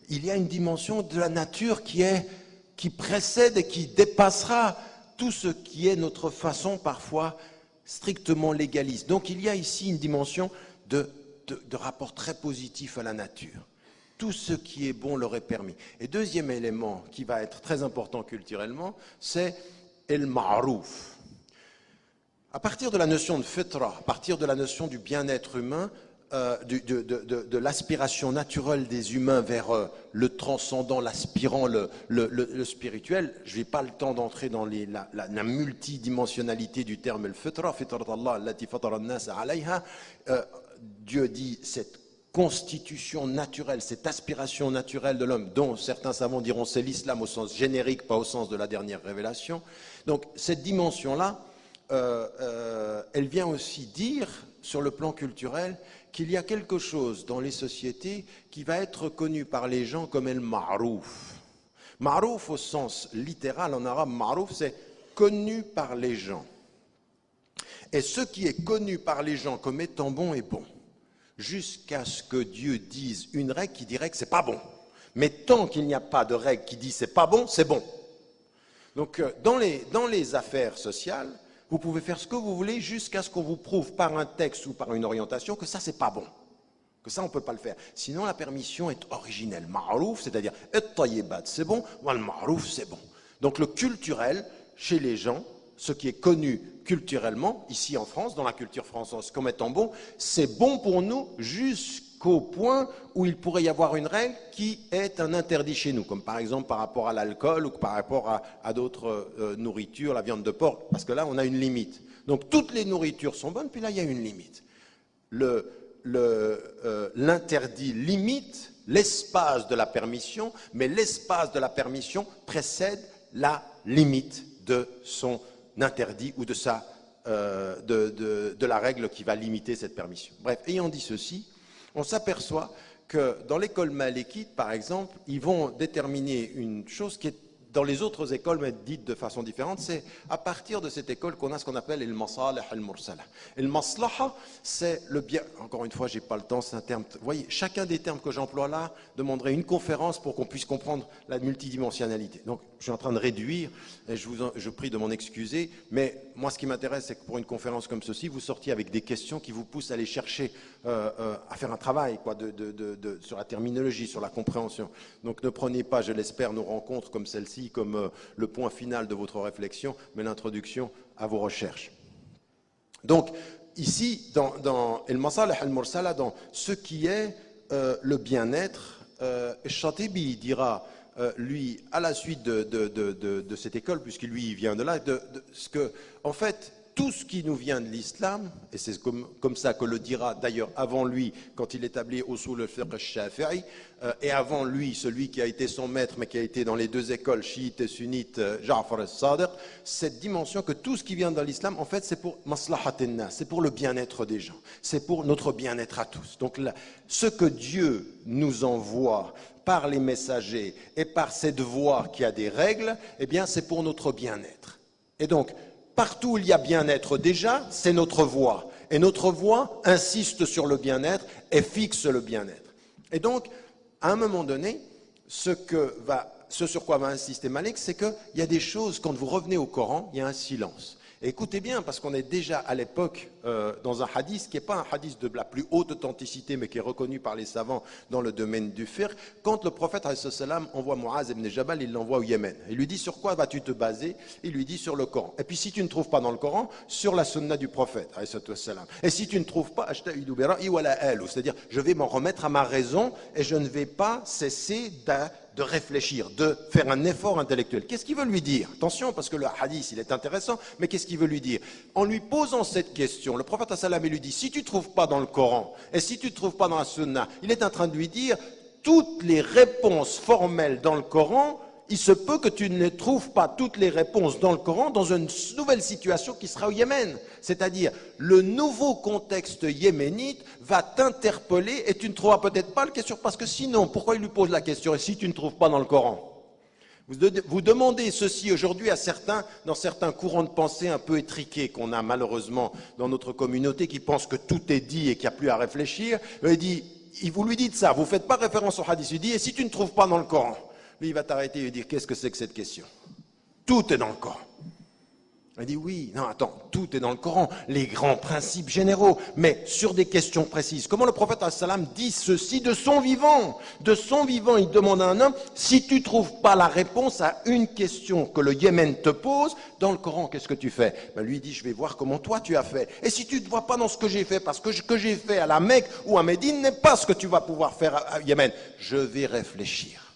Il y a une dimension de la nature qui précède et qui dépassera tout ce qui est notre façon parfois strictement légaliste. Donc il y a ici une dimension de rapport très positif à la nature. Tout ce qui est bon leur est permis. Et deuxième élément qui va être très important culturellement, c'est el ma'rouf. À partir de la notion de fitra, à partir de la notion du bien-être humain, de l'aspiration naturelle des humains vers le transcendant, l'aspirant, le spirituel, je n'ai pas le temps d'entrer dans la multidimensionnalité du terme fitra, fitrat Allah, allati fatara an-nas alayha. Dieu dit cette constitution naturelle, cette aspiration naturelle de l'homme, dont certains savants diront c'est l'islam au sens générique, pas au sens de la dernière révélation. Donc cette dimension-là, elle vient aussi dire, sur le plan culturel, qu'il y a quelque chose dans les sociétés qui va être connu par les gens comme el ma'rouf. Ma'rouf au sens littéral en arabe, ma'rouf c'est connu par les gens. Et ce qui est connu par les gens comme étant bon est bon. Jusqu'à ce que Dieu dise une règle qui dirait que c'est pas bon. Mais tant qu'il n'y a pas de règle qui dit c'est pas bon, c'est bon. Donc dans les affaires sociales, vous pouvez faire ce que vous voulez jusqu'à ce qu'on vous prouve par un texte ou par une orientation que ça c'est pas bon. Que ça on ne peut pas le faire. Sinon la permission est originelle. Ma'rouf, c'est-à-dire et-tayyibat, c'est bon, wal ma'rouf, c'est bon. Donc le culturel, chez les gens, ce qui est connu culturellement, ici en France, dans la culture française comme étant bon, c'est bon pour nous jusqu'au point où il pourrait y avoir une règle qui est un interdit chez nous, comme par exemple par rapport à l'alcool ou par rapport à d'autres nourritures, la viande de porc, parce que là on a une limite. Donc toutes les nourritures sont bonnes, puis là il y a une limite. L'interdit limite l'espace de la permission, mais l'espace de la permission précède la limite de son interdit ou de la règle qui va limiter cette permission. Bref, ayant dit ceci, on s'aperçoit que dans l'école malékite, par exemple, ils vont déterminer une chose qui est dans les autres écoles, mais dite de façon différente, c'est à partir de cette école qu'on a ce qu'on appelle le masalih al-mursala. Le maslaha, c'est le bien. Encore une fois, j'ai pas le temps, c'est un terme. Vous voyez, chacun des termes que j'emploie là demanderait une conférence pour qu'on puisse comprendre la multidimensionnalité. Donc, je suis en train de réduire, et je prie de m'en excuser, mais moi, ce qui m'intéresse, c'est que pour une conférence comme ceci, vous sortiez avec des questions qui vous poussent à aller chercher, à faire un travail, quoi, sur la terminologie, sur la compréhension. Donc, ne prenez pas, je l'espère, nos rencontres comme celle-ci comme le point final de votre réflexion, mais l'introduction à vos recherches. Donc, ici, dans El Masalih al-Mursala, dans ce qui est le bien-être, Chatibi dira, lui, à la suite de cette école, puisqu'il lui vient de là, ce que, en fait, tout ce qui nous vient de l'islam, et c'est comme ça que le dira d'ailleurs avant lui, quand il établit Usul al-Fiqh al-Shafi'i, et avant lui, celui qui a été son maître, mais qui a été dans les deux écoles, chiite et sunnite, Ja'far al-Sadiq, cette dimension que tout ce qui vient de l'islam, en fait, c'est pour maslahatinna, c'est pour le bien-être des gens, c'est pour notre bien-être à tous. Donc, là, ce que Dieu nous envoie par les messagers et par cette voie qui a des règles, eh bien, c'est pour notre bien-être. Et donc, partout où il y a bien-être déjà, c'est notre voie. Et notre voie insiste sur le bien-être et fixe le bien-être. Et donc, à un moment donné, ce sur quoi va insister Malik, c'est qu'il y a des choses, quand vous revenez au Coran, il y a un silence. Et écoutez bien, parce qu'on est déjà à l'époque dans un hadith qui n'est pas un hadith de la plus haute authenticité, mais qui est reconnu par les savants dans le domaine du fiqh. Quand le prophète envoie Muaz ibn Jabal, il l'envoie au Yémen. Il lui dit sur quoi vas-tu te baser? Il lui dit sur le Coran. Et puis si tu ne trouves pas dans le Coran, sur la sunna du prophète. Et si tu ne trouves pas, c'est-à-dire je vais m'en remettre à ma raison et je ne vais pas cesser de réfléchir, de faire un effort intellectuel. Qu'est-ce qu'il veut lui dire? Attention, parce que le hadith, il est intéressant, mais qu'est-ce qu'il veut lui dire? En lui posant cette question, le prophète il lui dit, si tu ne trouves pas dans le Coran, et si tu ne trouves pas dans la sunna, il est en train de lui dire, toutes les réponses formelles dans le Coran, il se peut que tu ne trouves pas toutes les réponses dans le Coran dans une nouvelle situation qui sera au Yémen. C'est-à-dire, le nouveau contexte yéménite va t'interpeller et tu ne trouveras peut-être pas la question. Parce que sinon, pourquoi il lui pose la question? Et si tu ne trouves pas dans le Coran? Vous demandez ceci aujourd'hui à certains, dans certains courants de pensée un peu étriqués qu'on a malheureusement dans notre communauté, qui pensent que tout est dit et qu'il n'y a plus à réfléchir. Vous lui dites ça, vous ne faites pas référence au hadith. Il dit, et si tu ne trouves pas dans le Coran? Lui, il va t'arrêter et lui dire, qu'est-ce que c'est que cette question? Tout est dans le Coran. Elle dit oui, non, attends, tout est dans le Coran, les grands principes généraux, mais sur des questions précises. Comment le prophète ﷺ dit ceci de son vivant? De son vivant, il demande à un homme, si tu ne trouves pas la réponse à une question que le Yémen te pose, dans le Coran, qu'est-ce que tu fais? Ben, lui, il dit, je vais voir comment toi tu as fait. Et si tu ne te vois pas dans ce que j'ai fait, parce que ce que j'ai fait à la Mecque ou à Médine n'est pas ce que tu vas pouvoir faire à Yémen, je vais réfléchir.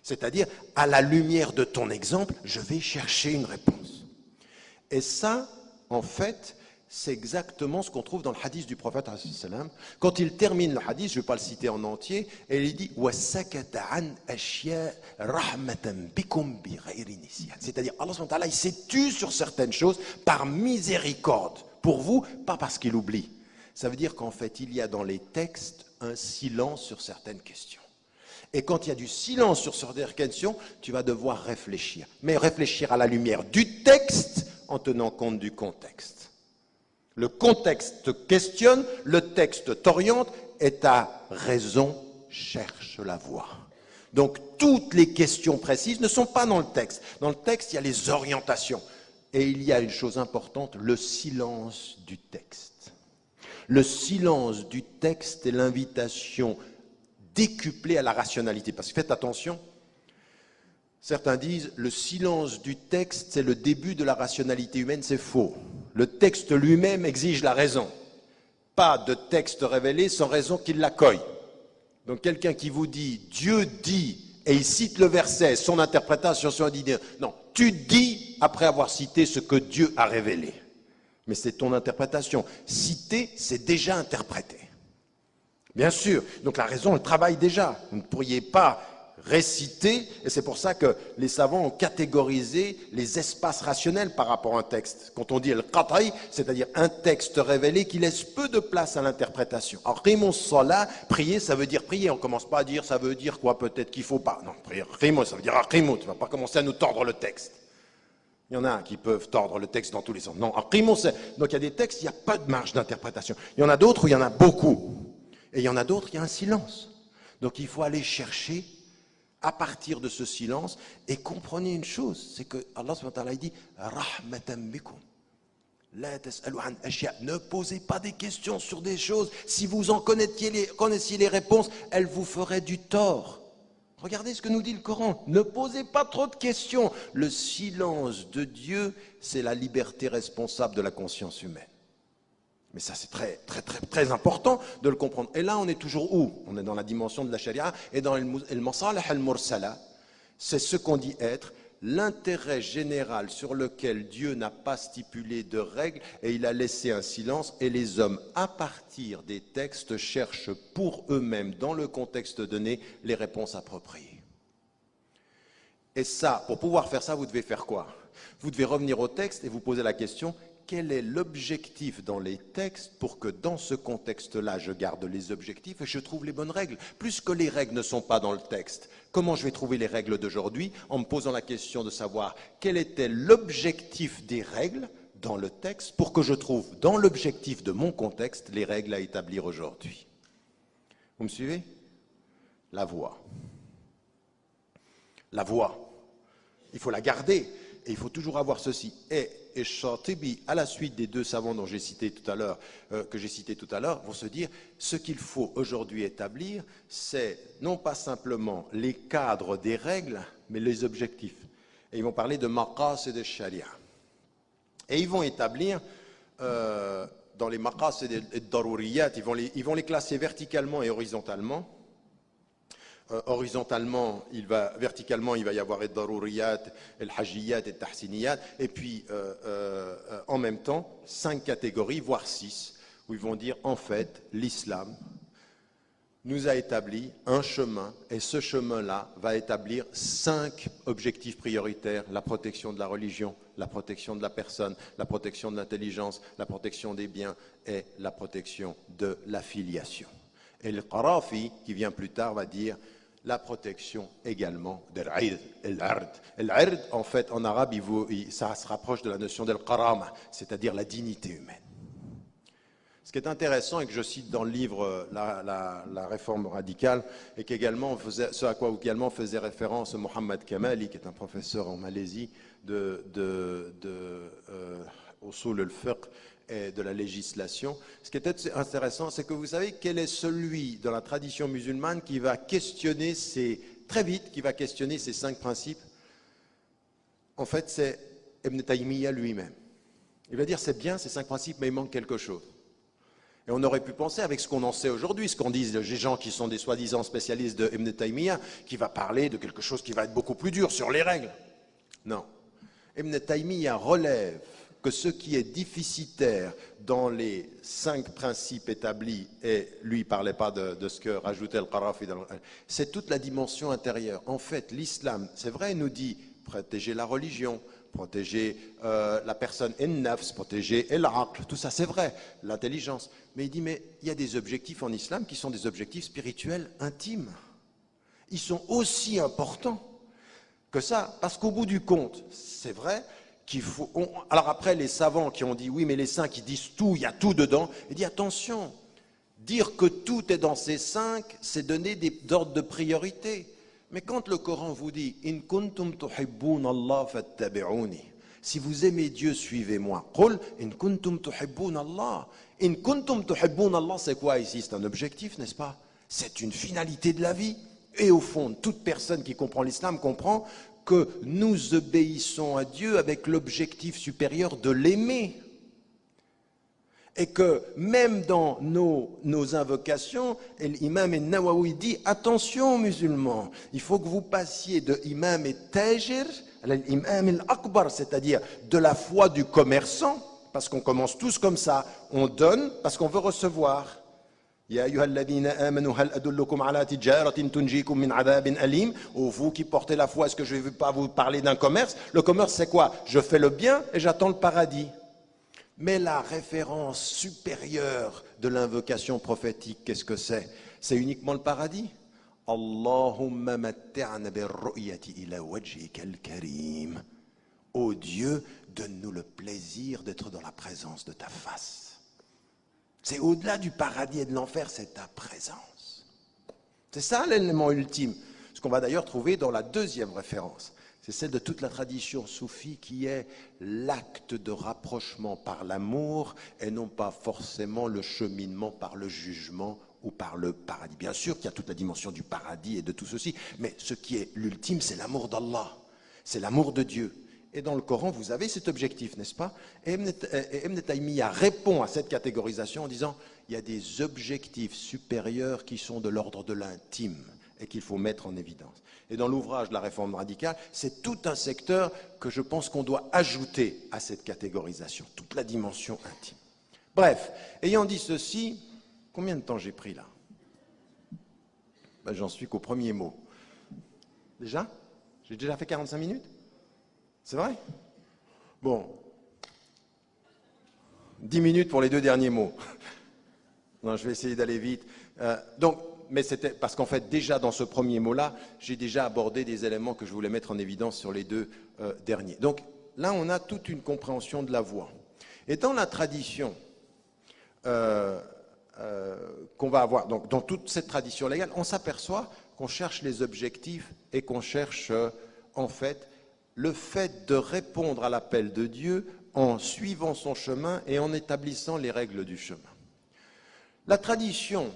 C'est-à-dire, à la lumière de ton exemple, je vais chercher une réponse. Et ça, en fait, c'est exactement ce qu'on trouve dans le hadith du prophète. Quand il termine le hadith, je ne vais pas le citer en entier, et il dit c'est-à-dire, Allah subhanahu wa ta'ala, il s'est tu sur certaines choses par miséricorde. Pour vous, pas parce qu'il oublie. Ça veut dire qu'en fait, il y a dans les textes un silence sur certaines questions. Et quand il y a du silence sur certaines questions, tu vas devoir réfléchir. Mais réfléchir à la lumière du texte en tenant compte du contexte. Le contexte te questionne, le texte t'oriente et ta raison cherche la voie. Donc toutes les questions précises ne sont pas dans le texte. Dans le texte, il y a les orientations. Et il y a une chose importante, le silence du texte. Le silence du texte est l'invitation décuplée à la rationalité. Parce que faites attention, certains disent le silence du texte, c'est le début de la rationalité humaine, c'est faux. Le texte lui-même exige la raison. Pas de texte révélé sans raison qu'il l'accueille. Donc quelqu'un qui vous dit Dieu dit, et il cite le verset, son interprétation, son idée. Non, tu dis après avoir cité ce que Dieu a révélé. Mais c'est ton interprétation. Citer, c'est déjà interpréter. Bien sûr, donc la raison, elle travaille déjà. Vous ne pourriez pas réciter, et c'est pour ça que les savants ont catégorisé les espaces rationnels par rapport à un texte. Quand on dit le qat'i, c'est-à-dire un texte révélé qui laisse peu de place à l'interprétation. Alors, qimus salat, prier, ça veut dire prier. On ne commence pas à dire ça veut dire quoi, peut-être qu'il ne faut pas. Non, prier, qimus, ça veut dire aqimu. Tu ne vas pas commencer à nous tordre le texte. Il y en a qui peuvent tordre le texte dans tous les sens. Non, aqimus, donc il y a des textes, il n'y a pas de marge d'interprétation. Il y en a d'autres où il y en a beaucoup. Et il y en a d'autres, il y a un silence. Donc il faut aller chercher à partir de ce silence et comprenez une chose, c'est que Allah subhanahu wa ta'ala dit rahmatan bikum. Ne posez pas des questions sur des choses. Si vous en connaissiez les réponses, elles vous feraient du tort. Regardez ce que nous dit le Coran. Ne posez pas trop de questions. Le silence de Dieu, c'est la liberté responsable de la conscience humaine. Mais ça, c'est très, très, très, très important de le comprendre. Et là, on est toujours où? On est dans la dimension de la charia et dans le masalih al-mursala. C'est ce qu'on dit être l'intérêt général sur lequel Dieu n'a pas stipulé de règles et il a laissé un silence. Et les hommes, à partir des textes, cherchent pour eux-mêmes, dans le contexte donné, les réponses appropriées. Et ça, pour pouvoir faire ça, vous devez faire quoi? Vous devez revenir au texte et vous poser la question: quel est l'objectif dans les textes pour que dans ce contexte-là, je garde les objectifs et je trouve les bonnes règles? Puisque les règles ne sont pas dans le texte, comment je vais trouver les règles d'aujourd'hui? En me posant la question de savoir quel était l'objectif des règles dans le texte pour que je trouve dans l'objectif de mon contexte les règles à établir aujourd'hui. Vous me suivez? La voix. La voix. Il faut la garder et il faut toujours avoir ceci. Et Shatibi, à la suite des deux savants dont j'ai cité tout à l'heure, vont se dire ce qu'il faut aujourd'hui établir, c'est non pas simplement les cadres des règles, mais les objectifs. Et ils vont parler de maqas et de sharia. Et ils vont établir dans les maqas et de daruriyat, ils vont les classer verticalement et horizontalement. Horizontalement, verticalement, il va y avoir ad-daruriyat, al-hajiyat et tahsiniyat, et puis en même temps, 5 catégories, voire 6, où ils vont dire en fait, l'islam nous a établi un chemin, et ce chemin-là va établir 5 objectifs prioritaires: la protection de la religion, la protection de la personne, la protection de l'intelligence, la protection des biens et la protection de la filiation. Et le Qarafi, qui vient plus tard, va dire la protection également de l'ard. L'ard, en fait, en arabe, ça se rapproche de la notion de l'qarama, c'est-à-dire la dignité humaine. Ce qui est intéressant et que je cite dans le livre la réforme radicale, et qu'également ce à quoi également faisait référence Mohamed Kamali, qui est un professeur en Malaisie de Usul al-Fiqh et de la législation. Ce qui est intéressant, c'est que vous savez quel est celui dans la tradition musulmane qui va questionner très vite, qui va questionner ces 5 principes. En fait, c'est Ibn Taymiyyah lui-même. Il va dire c'est bien ces 5 principes, mais il manque quelque chose. Et on aurait pu penser, avec ce qu'on en sait aujourd'hui, ce qu'en disent les gens qui sont des soi-disant spécialistes de Ibn Taymiyyah, qui va parler de quelque chose qui va être beaucoup plus dur sur les règles. Non. Ibn Taymiyyah relève que ce qui est déficitaire dans les 5 principes établis, et lui ne parlait pas de ce que rajoutait Al-Qarafi, c'est toute la dimension intérieure. En fait, l'islam, c'est vrai, il nous dit protéger la religion, protéger la personne en-nafs, protéger l'aql, tout ça c'est vrai, l'intelligence. Mais il dit, mais il y a des objectifs en islam qui sont des objectifs spirituels intimes. Ils sont aussi importants que ça, parce qu'au bout du compte, c'est vrai qu'il faut... Alors après, les savants qui ont dit, oui, mais les 5, ils disent tout, il y a tout dedans, il dit, attention, dire que tout est dans ces 5, c'est donner des ordres de priorité. Mais quand le Coran vous dit « In kuntum tuhibbun Allah fattabi'uni » si vous aimez Dieu, suivez-moi. « Qul in kuntum tuhibbun Allah » In kuntum tuhibbun Allah, c'est quoi ici? C'est un objectif, n'est-ce pas? C'est une finalité de la vie. Et au fond, toute personne qui comprend l'islam comprend que nous obéissons à Dieu avec l'objectif supérieur de l'aimer. Et que même dans nos invocations, l'imam al-Nawawi dit « Attention musulmans, il faut que vous passiez de imam al-Tajir à l'imam al-Akbar, c'est-à-dire de la foi du commerçant, parce qu'on commence tous comme ça, on donne parce qu'on veut recevoir. Ya ayyuhalladhina amanu hal adullukum ala tijaratin tunjikum min adhabin alim. Ou vous qui portez la foi, est-ce que je ne vais pas vous parler d'un commerce? Le commerce c'est quoi? Je fais le bien et j'attends le paradis. Mais la référence supérieure de l'invocation prophétique, qu'est-ce que c'est? C'est uniquement le paradis. Allahumma matti'na bir-ru'yati ila wajhika al-karim. Ô Dieu, donne-nous le plaisir d'être dans la présence de ta face. C'est au-delà du paradis et de l'enfer, c'est ta présence. C'est ça l'élément ultime. Ce qu'on va d'ailleurs trouver dans la deuxième référence. C'est celle de toute la tradition soufie qui est l'acte de rapprochement par l'amour et non pas forcément le cheminement par le jugement ou par le paradis. Bien sûr qu'il y a toute la dimension du paradis et de tout ceci, mais ce qui est l'ultime, c'est l'amour d'Allah, c'est l'amour de Dieu. Et dans le Coran, vous avez cet objectif, n'est-ce pas? Et Ibn Taymiyyah répond à cette catégorisation en disant il y a des objectifs supérieurs qui sont de l'ordre de l'intime et qu'il faut mettre en évidence. Et dans l'ouvrage de la réforme radicale, c'est tout un secteur que je pense qu'on doit ajouter à cette catégorisation, toute la dimension intime. Bref, ayant dit ceci, combien de temps j'ai pris là? Ben, j'en suis qu'au premier mot. Déjà? J'ai déjà fait 45 minutes? C'est vrai? Bon. 10 minutes pour les 2 derniers mots. Non, je vais essayer d'aller vite. Mais c'était parce qu'en fait, déjà dans ce premier mot-là, j'ai déjà abordé des éléments que je voulais mettre en évidence sur les 2 derniers. Donc là, on a toute une compréhension de la voie. Et dans la tradition qu'on va avoir, donc dans toute cette tradition légale, on s'aperçoit qu'on cherche les objectifs et qu'on cherche en fait le fait de répondre à l'appel de Dieu en suivant son chemin et en établissant les règles du chemin. La tradition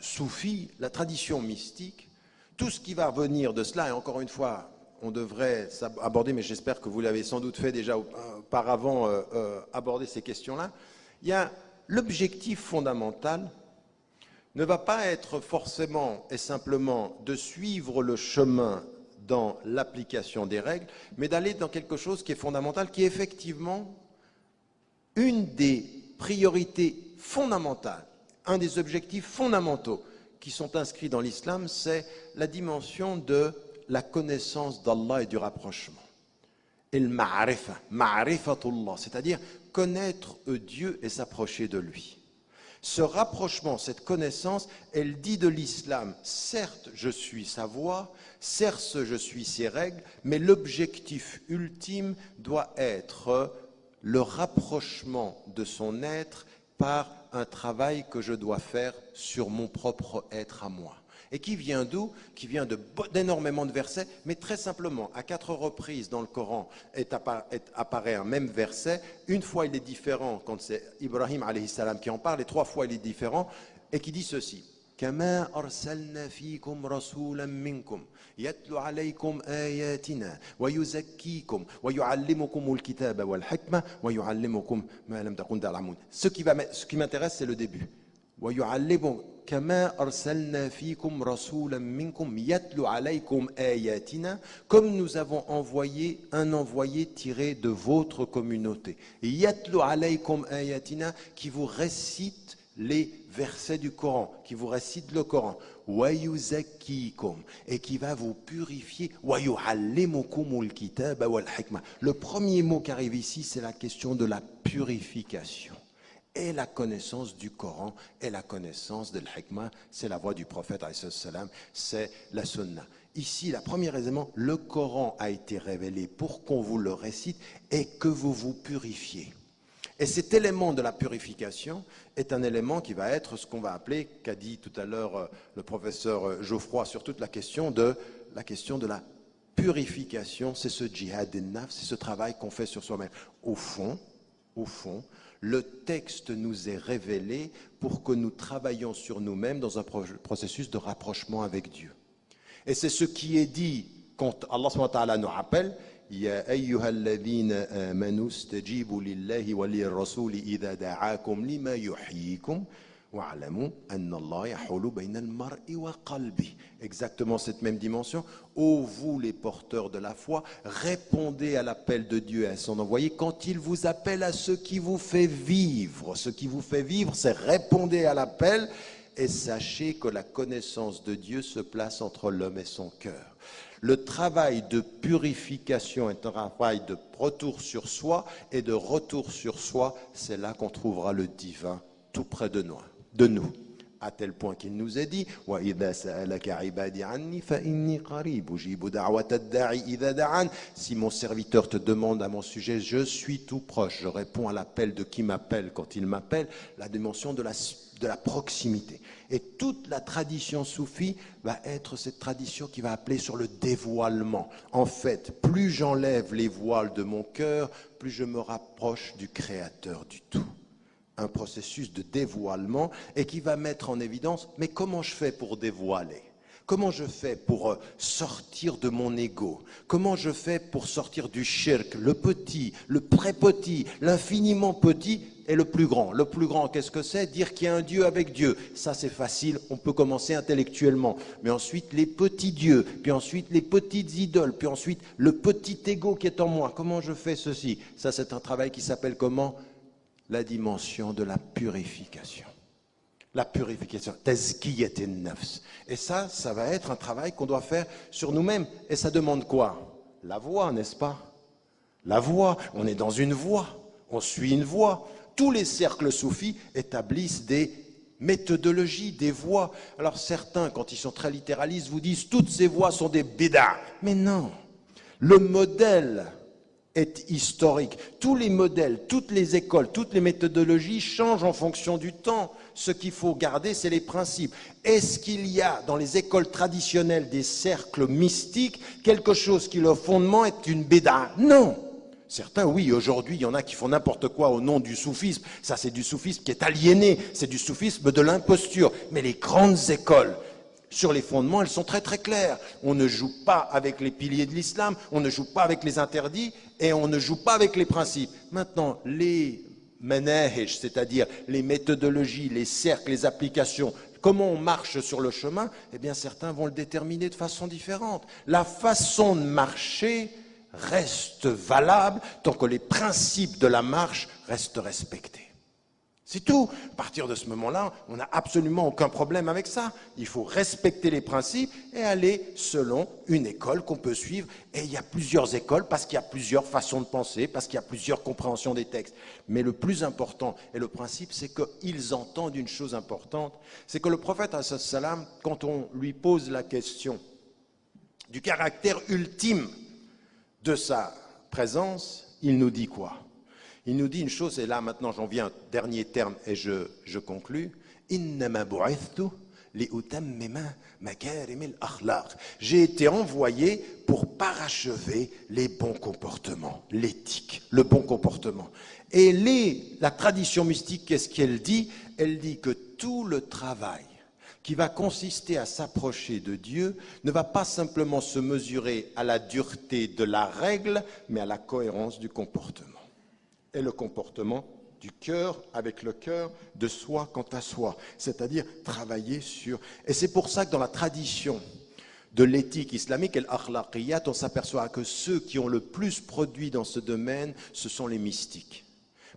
soufie, la tradition mystique, tout ce qui va venir de cela, et encore une fois, on devrait aborder, mais j'espère que vous l'avez sans doute fait déjà auparavant, aborder ces questions-là, il y a l'objectif fondamental ne va pas être forcément et simplement de suivre le chemin dans l'application des règles, mais d'aller dans quelque chose qui est fondamental, qui est effectivement une des priorités fondamentales, un des objectifs fondamentaux qui sont inscrits dans l'islam, c'est la dimension de la connaissance d'Allah et du rapprochement. Et le ma'arifa, ma'rifatullah, c'est-à-dire connaître Dieu et s'approcher de lui. Ce rapprochement, cette connaissance, elle dit de l'islam, certes je suis sa voie, certes je suis ses règles, mais l'objectif ultime doit être le rapprochement de son être par un travail que je dois faire sur mon propre être à moi. Et qui vient d'où? Qui vient d'énormément de versets, mais très simplement, à 4 reprises dans le Coran apparaît un même verset. Une fois il est différent quand c'est Ibrahim alayhi salam qui en parle, et 3 fois il est différent, et qui dit ceci. كما أرسلنا فيكم رسولا منكم يتلو عليكم آياتنا ويزكيكم ويعلمكم الكتاب والحكمة ويعلمكم ما لم تكن تعلمون. Ce qui m'intéresse, c'est le début. ويعلمكم كما أرسلنا فيكم رسولا منكم يتلو عليكم آياتنا, comme nous avons envoyé un envoyé tiré de votre communauté. يتلو عليكم آياتنا, qui vous récite les versets du Coran, qui vous récite le Coran, et qui va vous purifier. Le premier mot qui arrive ici, c'est la question de la purification. Et la connaissance du Coran et la connaissance de l'hikmah, c'est la voix du prophète, c'est la sunna. Ici, le premier élément, le Coran a été révélé pour qu'on vous le récite et que vous vous purifiez. Et cet élément de la purification est un élément qui va être ce qu'on va appeler, qu'a dit tout à l'heure le professeur Geoffroy sur toute la question de la purification, c'est ce djihad nafs, c'est ce travail qu'on fait sur soi-même. Au fond, le texte nous est révélé pour que nous travaillions sur nous-mêmes dans un processus de rapprochement avec Dieu. Et c'est ce qui est dit quand Allah subhanahu wa ta'ala nous rappelle يا أيها الذين آمنوا استجيبوا لله وللرسول إذا دعاكم لما يحييكم واعلموا أن الله يحول بين المرء وقلبه. Exactement cette même dimension. Ô vous les porteurs de la foi, répondez à l'appel de Dieu et à son envoyé quand il vous appelle à ce qui vous fait vivre. Ce qui vous fait vivre, c'est répondez à l'appel et sachez que la connaissance de Dieu se place entre l'homme et son cœur. Le travail de purification est un travail de retour sur soi, et de retour sur soi, c'est là qu'on trouvera le divin tout près de nous. À tel point qu'il nous est dit si mon serviteur te demande à mon sujet, je suis tout proche, je réponds à l'appel de qui m'appelle quand il m'appelle, la dimension de la proximité. Et toute la tradition soufie va être cette tradition qui va appeler sur le dévoilement. En fait, plus j'enlève les voiles de mon cœur, plus je me rapproche du Créateur du tout. Un processus de dévoilement et qui va mettre en évidence, mais comment je fais pour dévoiler ? Comment je fais pour sortir de mon ego? Comment je fais pour sortir du shirk, le petit, le très-petit, l'infiniment petit et le plus grand? Le plus grand, qu'est-ce que c'est? Dire qu'il y a un Dieu avec Dieu. Ça, c'est facile, on peut commencer intellectuellement. Mais ensuite, les petits dieux, puis ensuite les petites idoles, puis ensuite le petit ego qui est en moi. Comment je fais ceci? Ça, c'est un travail qui s'appelle comment? La dimension de la purification. La purification, tazkiyat an-nafs. Et ça va être un travail qu'on doit faire sur nous-mêmes. Et ça demande quoi? La voie, n'est-ce pas? La voie, on est dans une voie, on suit une voie. Tous les cercles soufis établissent des méthodologies, des voies. Alors certains, quand ils sont très littéralistes, vous disent toutes ces voies sont des bid'a. Mais non, le modèle est historique. Tous les modèles, toutes les écoles, toutes les méthodologies changent en fonction du temps. Ce qu'il faut garder, c'est les principes. Est-ce qu'il y a dans les écoles traditionnelles des cercles mystiques quelque chose qui, le fondement, est une bid'a? Non. Certains, oui, aujourd'hui, il y en a qui font n'importe quoi au nom du soufisme. Ça, c'est du soufisme qui est aliéné. C'est du soufisme de l'imposture. Mais les grandes écoles, sur les fondements, elles sont très très claires. On ne joue pas avec les piliers de l'islam, on ne joue pas avec les interdits et on ne joue pas avec les principes. Maintenant, les manahij, c'est-à-dire les méthodologies, les cercles, les applications, comment on marche sur le chemin, eh bien certains vont le déterminer de façon différente. La façon de marcher reste valable tant que les principes de la marche restent respectés. C'est tout. À partir de ce moment-là, on n'a absolument aucun problème avec ça. Il faut respecter les principes et aller selon une école qu'on peut suivre. Et il y a plusieurs écoles parce qu'il y a plusieurs façons de penser, parce qu'il y a plusieurs compréhensions des textes. Mais le plus important et le principe, c'est qu'ils entendent une chose importante. C'est que le prophète, salam, quand on lui pose la question du caractère ultime de sa présence, il nous dit quoi? Il nous dit une chose, et là maintenant j'en viens au dernier terme et je conclus. Innama bu'ithtu li'utammima makarimil akhlaq. J'ai été envoyé pour parachever les bons comportements, l'éthique, le bon comportement. Et la tradition mystique, qu'est-ce qu'elle dit? Elle dit que tout le travail qui va consister à s'approcher de Dieu ne va pas simplement se mesurer à la dureté de la règle, mais à la cohérence du comportement. Et le comportement du cœur avec le cœur, de soi quant à soi, c'est-à-dire travailler sur... Et c'est pour ça que dans la tradition de l'éthique islamique, al-akhlaqiyat, on s'aperçoit que ceux qui ont le plus produit dans ce domaine, ce sont les mystiques.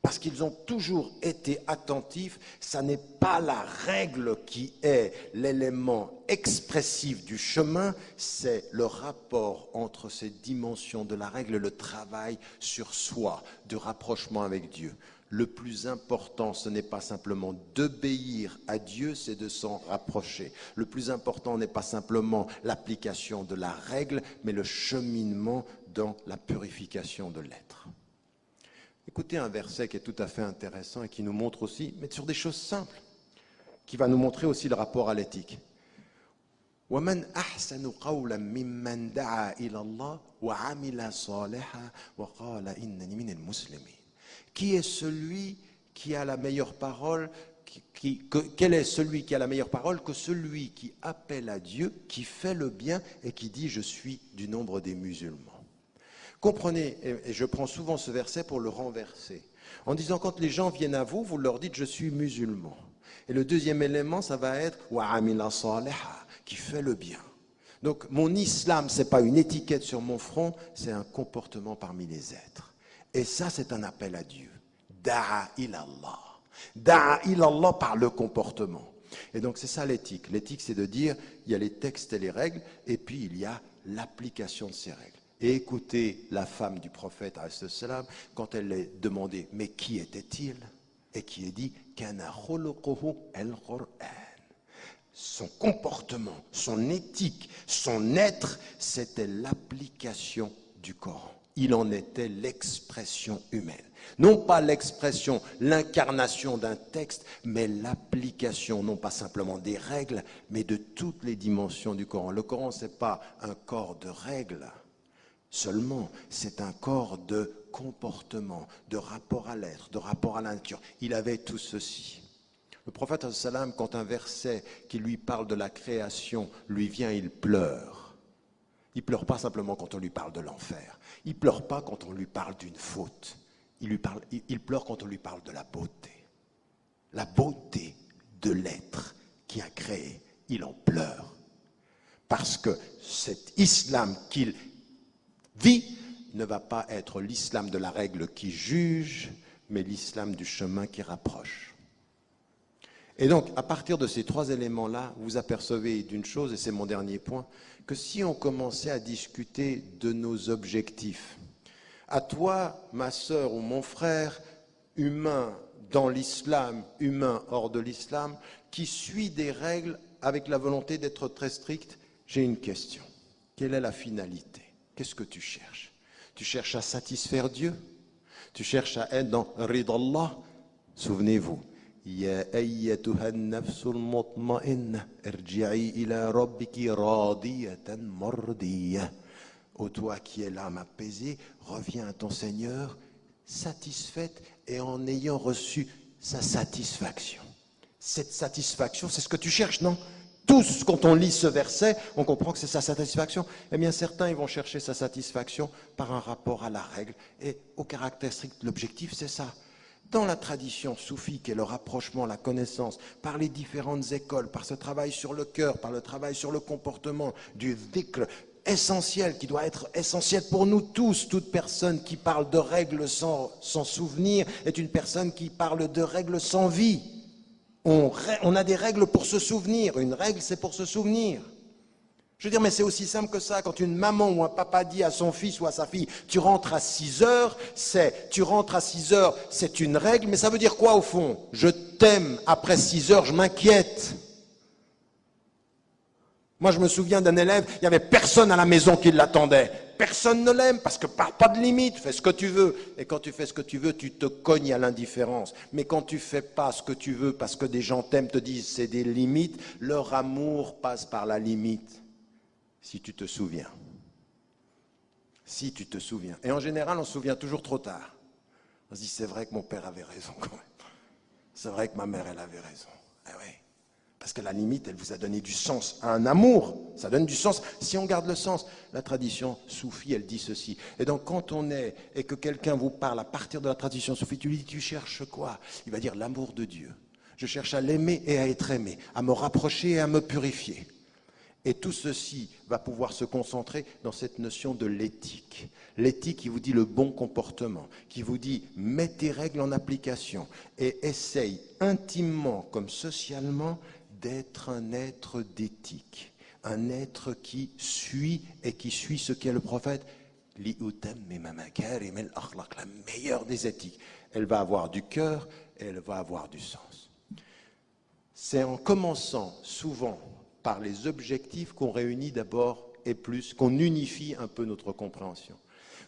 Parce qu'ils ont toujours été attentifs, ça n'est pas la règle qui est l'élément expressif du chemin, c'est le rapport entre ces dimensions de la règle, le travail sur soi, du rapprochement avec Dieu. Le plus important, ce n'est pas simplement d'obéir à Dieu, c'est de s'en rapprocher. Le plus important n'est pas simplement l'application de la règle, mais le cheminement dans la purification de l'être. Écoutez un verset qui est tout à fait intéressant et qui nous montre aussi, mais sur des choses simples, qui va nous montrer aussi le rapport à l'éthique. وَمَنْ أَحْسَنُ قَوْلًا مِمَّنْ دَعَا إِلَى اللَّهِ وَعَمِلَ صَالِحًا وَقَالَ إِنَّنِي مِنَ الْمُسْلِمِينَ. Qui est celui qui a la meilleure parole? Quel est celui qui a la meilleure parole que celui qui appelle à Dieu, qui fait le bien et qui dit « Je suis du nombre des musulmans ». Comprenez, et je prends souvent ce verset pour le renverser, en disant quand les gens viennent à vous, vous leur dites « Je suis musulman ». Et le deuxième élément, ça va être « Wa'amila saliha », qui fait le bien. Donc mon islam, ce n'est pas une étiquette sur mon front, c'est un comportement parmi les êtres. Et ça, c'est un appel à Dieu. Da'a ilallah. Da'a ilallah par le comportement. Et donc, c'est ça l'éthique. L'éthique, c'est de dire, il y a les textes et les règles, et puis il y a l'application de ces règles. Et écoutez la femme du prophète, quand elle est demandée, mais qui était-il? Et qui est dit, kana khuluquhu al-Qur'an. Son comportement, son éthique, son être, c'était l'application du Coran. Il en était l'expression humaine. Non pas l'expression, l'incarnation d'un texte, mais l'application, non pas simplement des règles, mais de toutes les dimensions du Coran. Le Coran, ce n'est pas un corps de règles seulement, c'est un corps de comportement, de rapport à l'être, de rapport à la nature. Il avait tout ceci. Le prophète, quand un verset qui lui parle de la création lui vient, il pleure. Il ne pleure pas simplement quand on lui parle de l'enfer. Il ne pleure pas quand on lui parle d'une faute. Il pleure quand on lui parle de la beauté. La beauté de l'être qui a créé. Il en pleure. Parce que cet islam qu'il vit ne va pas être l'islam de la règle qui juge, mais l'islam du chemin qui rapproche. Et donc, à partir de ces trois éléments-là, vous apercevez d'une chose, et c'est mon dernier point, que si on commençait à discuter de nos objectifs, à toi, ma sœur ou mon frère, humain dans l'islam, humain hors de l'islam, qui suit des règles avec la volonté d'être très strict, j'ai une question. Quelle est la finalité? Qu'est-ce que tu cherches? Tu cherches à satisfaire Dieu? Tu cherches à être dans Ridallah? Souvenez-vous. يا أيتها النفس المطمئنة ارجعي إلى ربك راضية مرضية. Ô toi qui es l'âme apaisée, reviens à ton Seigneur satisfaite et en ayant reçu sa satisfaction. Cette satisfaction, c'est ce que tu cherches, non? Tous, quand on lit ce verset, on comprend que c'est sa satisfaction. Eh bien, certains, ils vont chercher sa satisfaction par un rapport à la règle et au caractère strict. L'objectif, c'est ça. Dans la tradition soufique et le rapprochement, la connaissance, par les différentes écoles, par ce travail sur le cœur, par le travail sur le comportement, du dhikr essentiel, qui doit être essentiel pour nous tous. Toute personne qui parle de règles sans souvenir est une personne qui parle de règles sans vie. On a des règles pour se souvenir. Une règle, c'est pour se souvenir. Je veux dire, mais c'est aussi simple que ça. Quand une maman ou un papa dit à son fils ou à sa fille, tu rentres à 6 heures, c'est une règle, mais ça veut dire quoi au fond? Je t'aime, après 6 heures, je m'inquiète. Moi, je me souviens d'un élève, il n'y avait personne à la maison qui l'attendait. Personne ne l'aime parce que pas de limite, fais ce que tu veux. Et quand tu fais ce que tu veux, tu te cognes à l'indifférence. Mais quand tu fais pas ce que tu veux parce que des gens t'aiment, te disent c'est des limites, leur amour passe par la limite. Si tu te souviens. Si tu te souviens. Et en général, on se souvient toujours trop tard. On se dit c'est vrai que mon père avait raison quand même. C'est vrai que ma mère, elle avait raison. Ah oui. Parce que la limite, elle vous a donné du sens à un amour. Ça donne du sens. Si on garde le sens, la tradition soufie, elle dit ceci. Et donc, quand on est, et que quelqu'un vous parle à partir de la tradition soufie, tu lui dis, tu cherches quoi? Il va dire l'amour de Dieu. Je cherche à l'aimer et à être aimé, à me rapprocher et à me purifier. Et tout ceci va pouvoir se concentrer dans cette notion de l'éthique. L'éthique qui vous dit le bon comportement, qui vous dit mets tes règles en application et essaye intimement comme socialement d'être un être d'éthique, un être qui suit et qui suit ce qu'est le prophète, la meilleure des éthiques. Elle va avoir du cœur et elle va avoir du sens. C'est en commençant souvent par les objectifs qu'on réunit d'abord et plus, qu'on unifie un peu notre compréhension.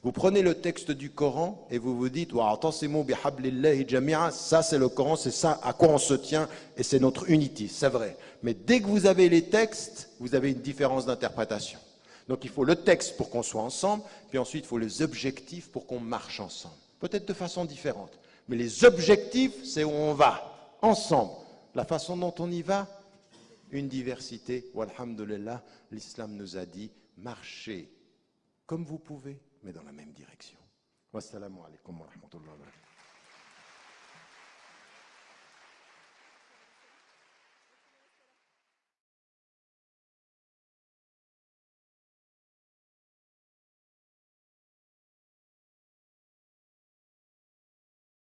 Vous prenez le texte du Coran et vous vous dites ça c'est le Coran, c'est ça à quoi on se tient et c'est notre unité, c'est vrai. Mais dès que vous avez les textes, vous avez une différence d'interprétation. Donc il faut le texte pour qu'on soit ensemble, puis ensuite il faut les objectifs pour qu'on marche ensemble. Peut-être de façon différente. Mais les objectifs, c'est où on va, ensemble. La façon dont on y va, une diversité. Walhamdulillah, l'islam nous a dit, marchez comme vous pouvez, mais dans la même direction. Wassalamu alaikum wa rahmatullahi wa barakatuh.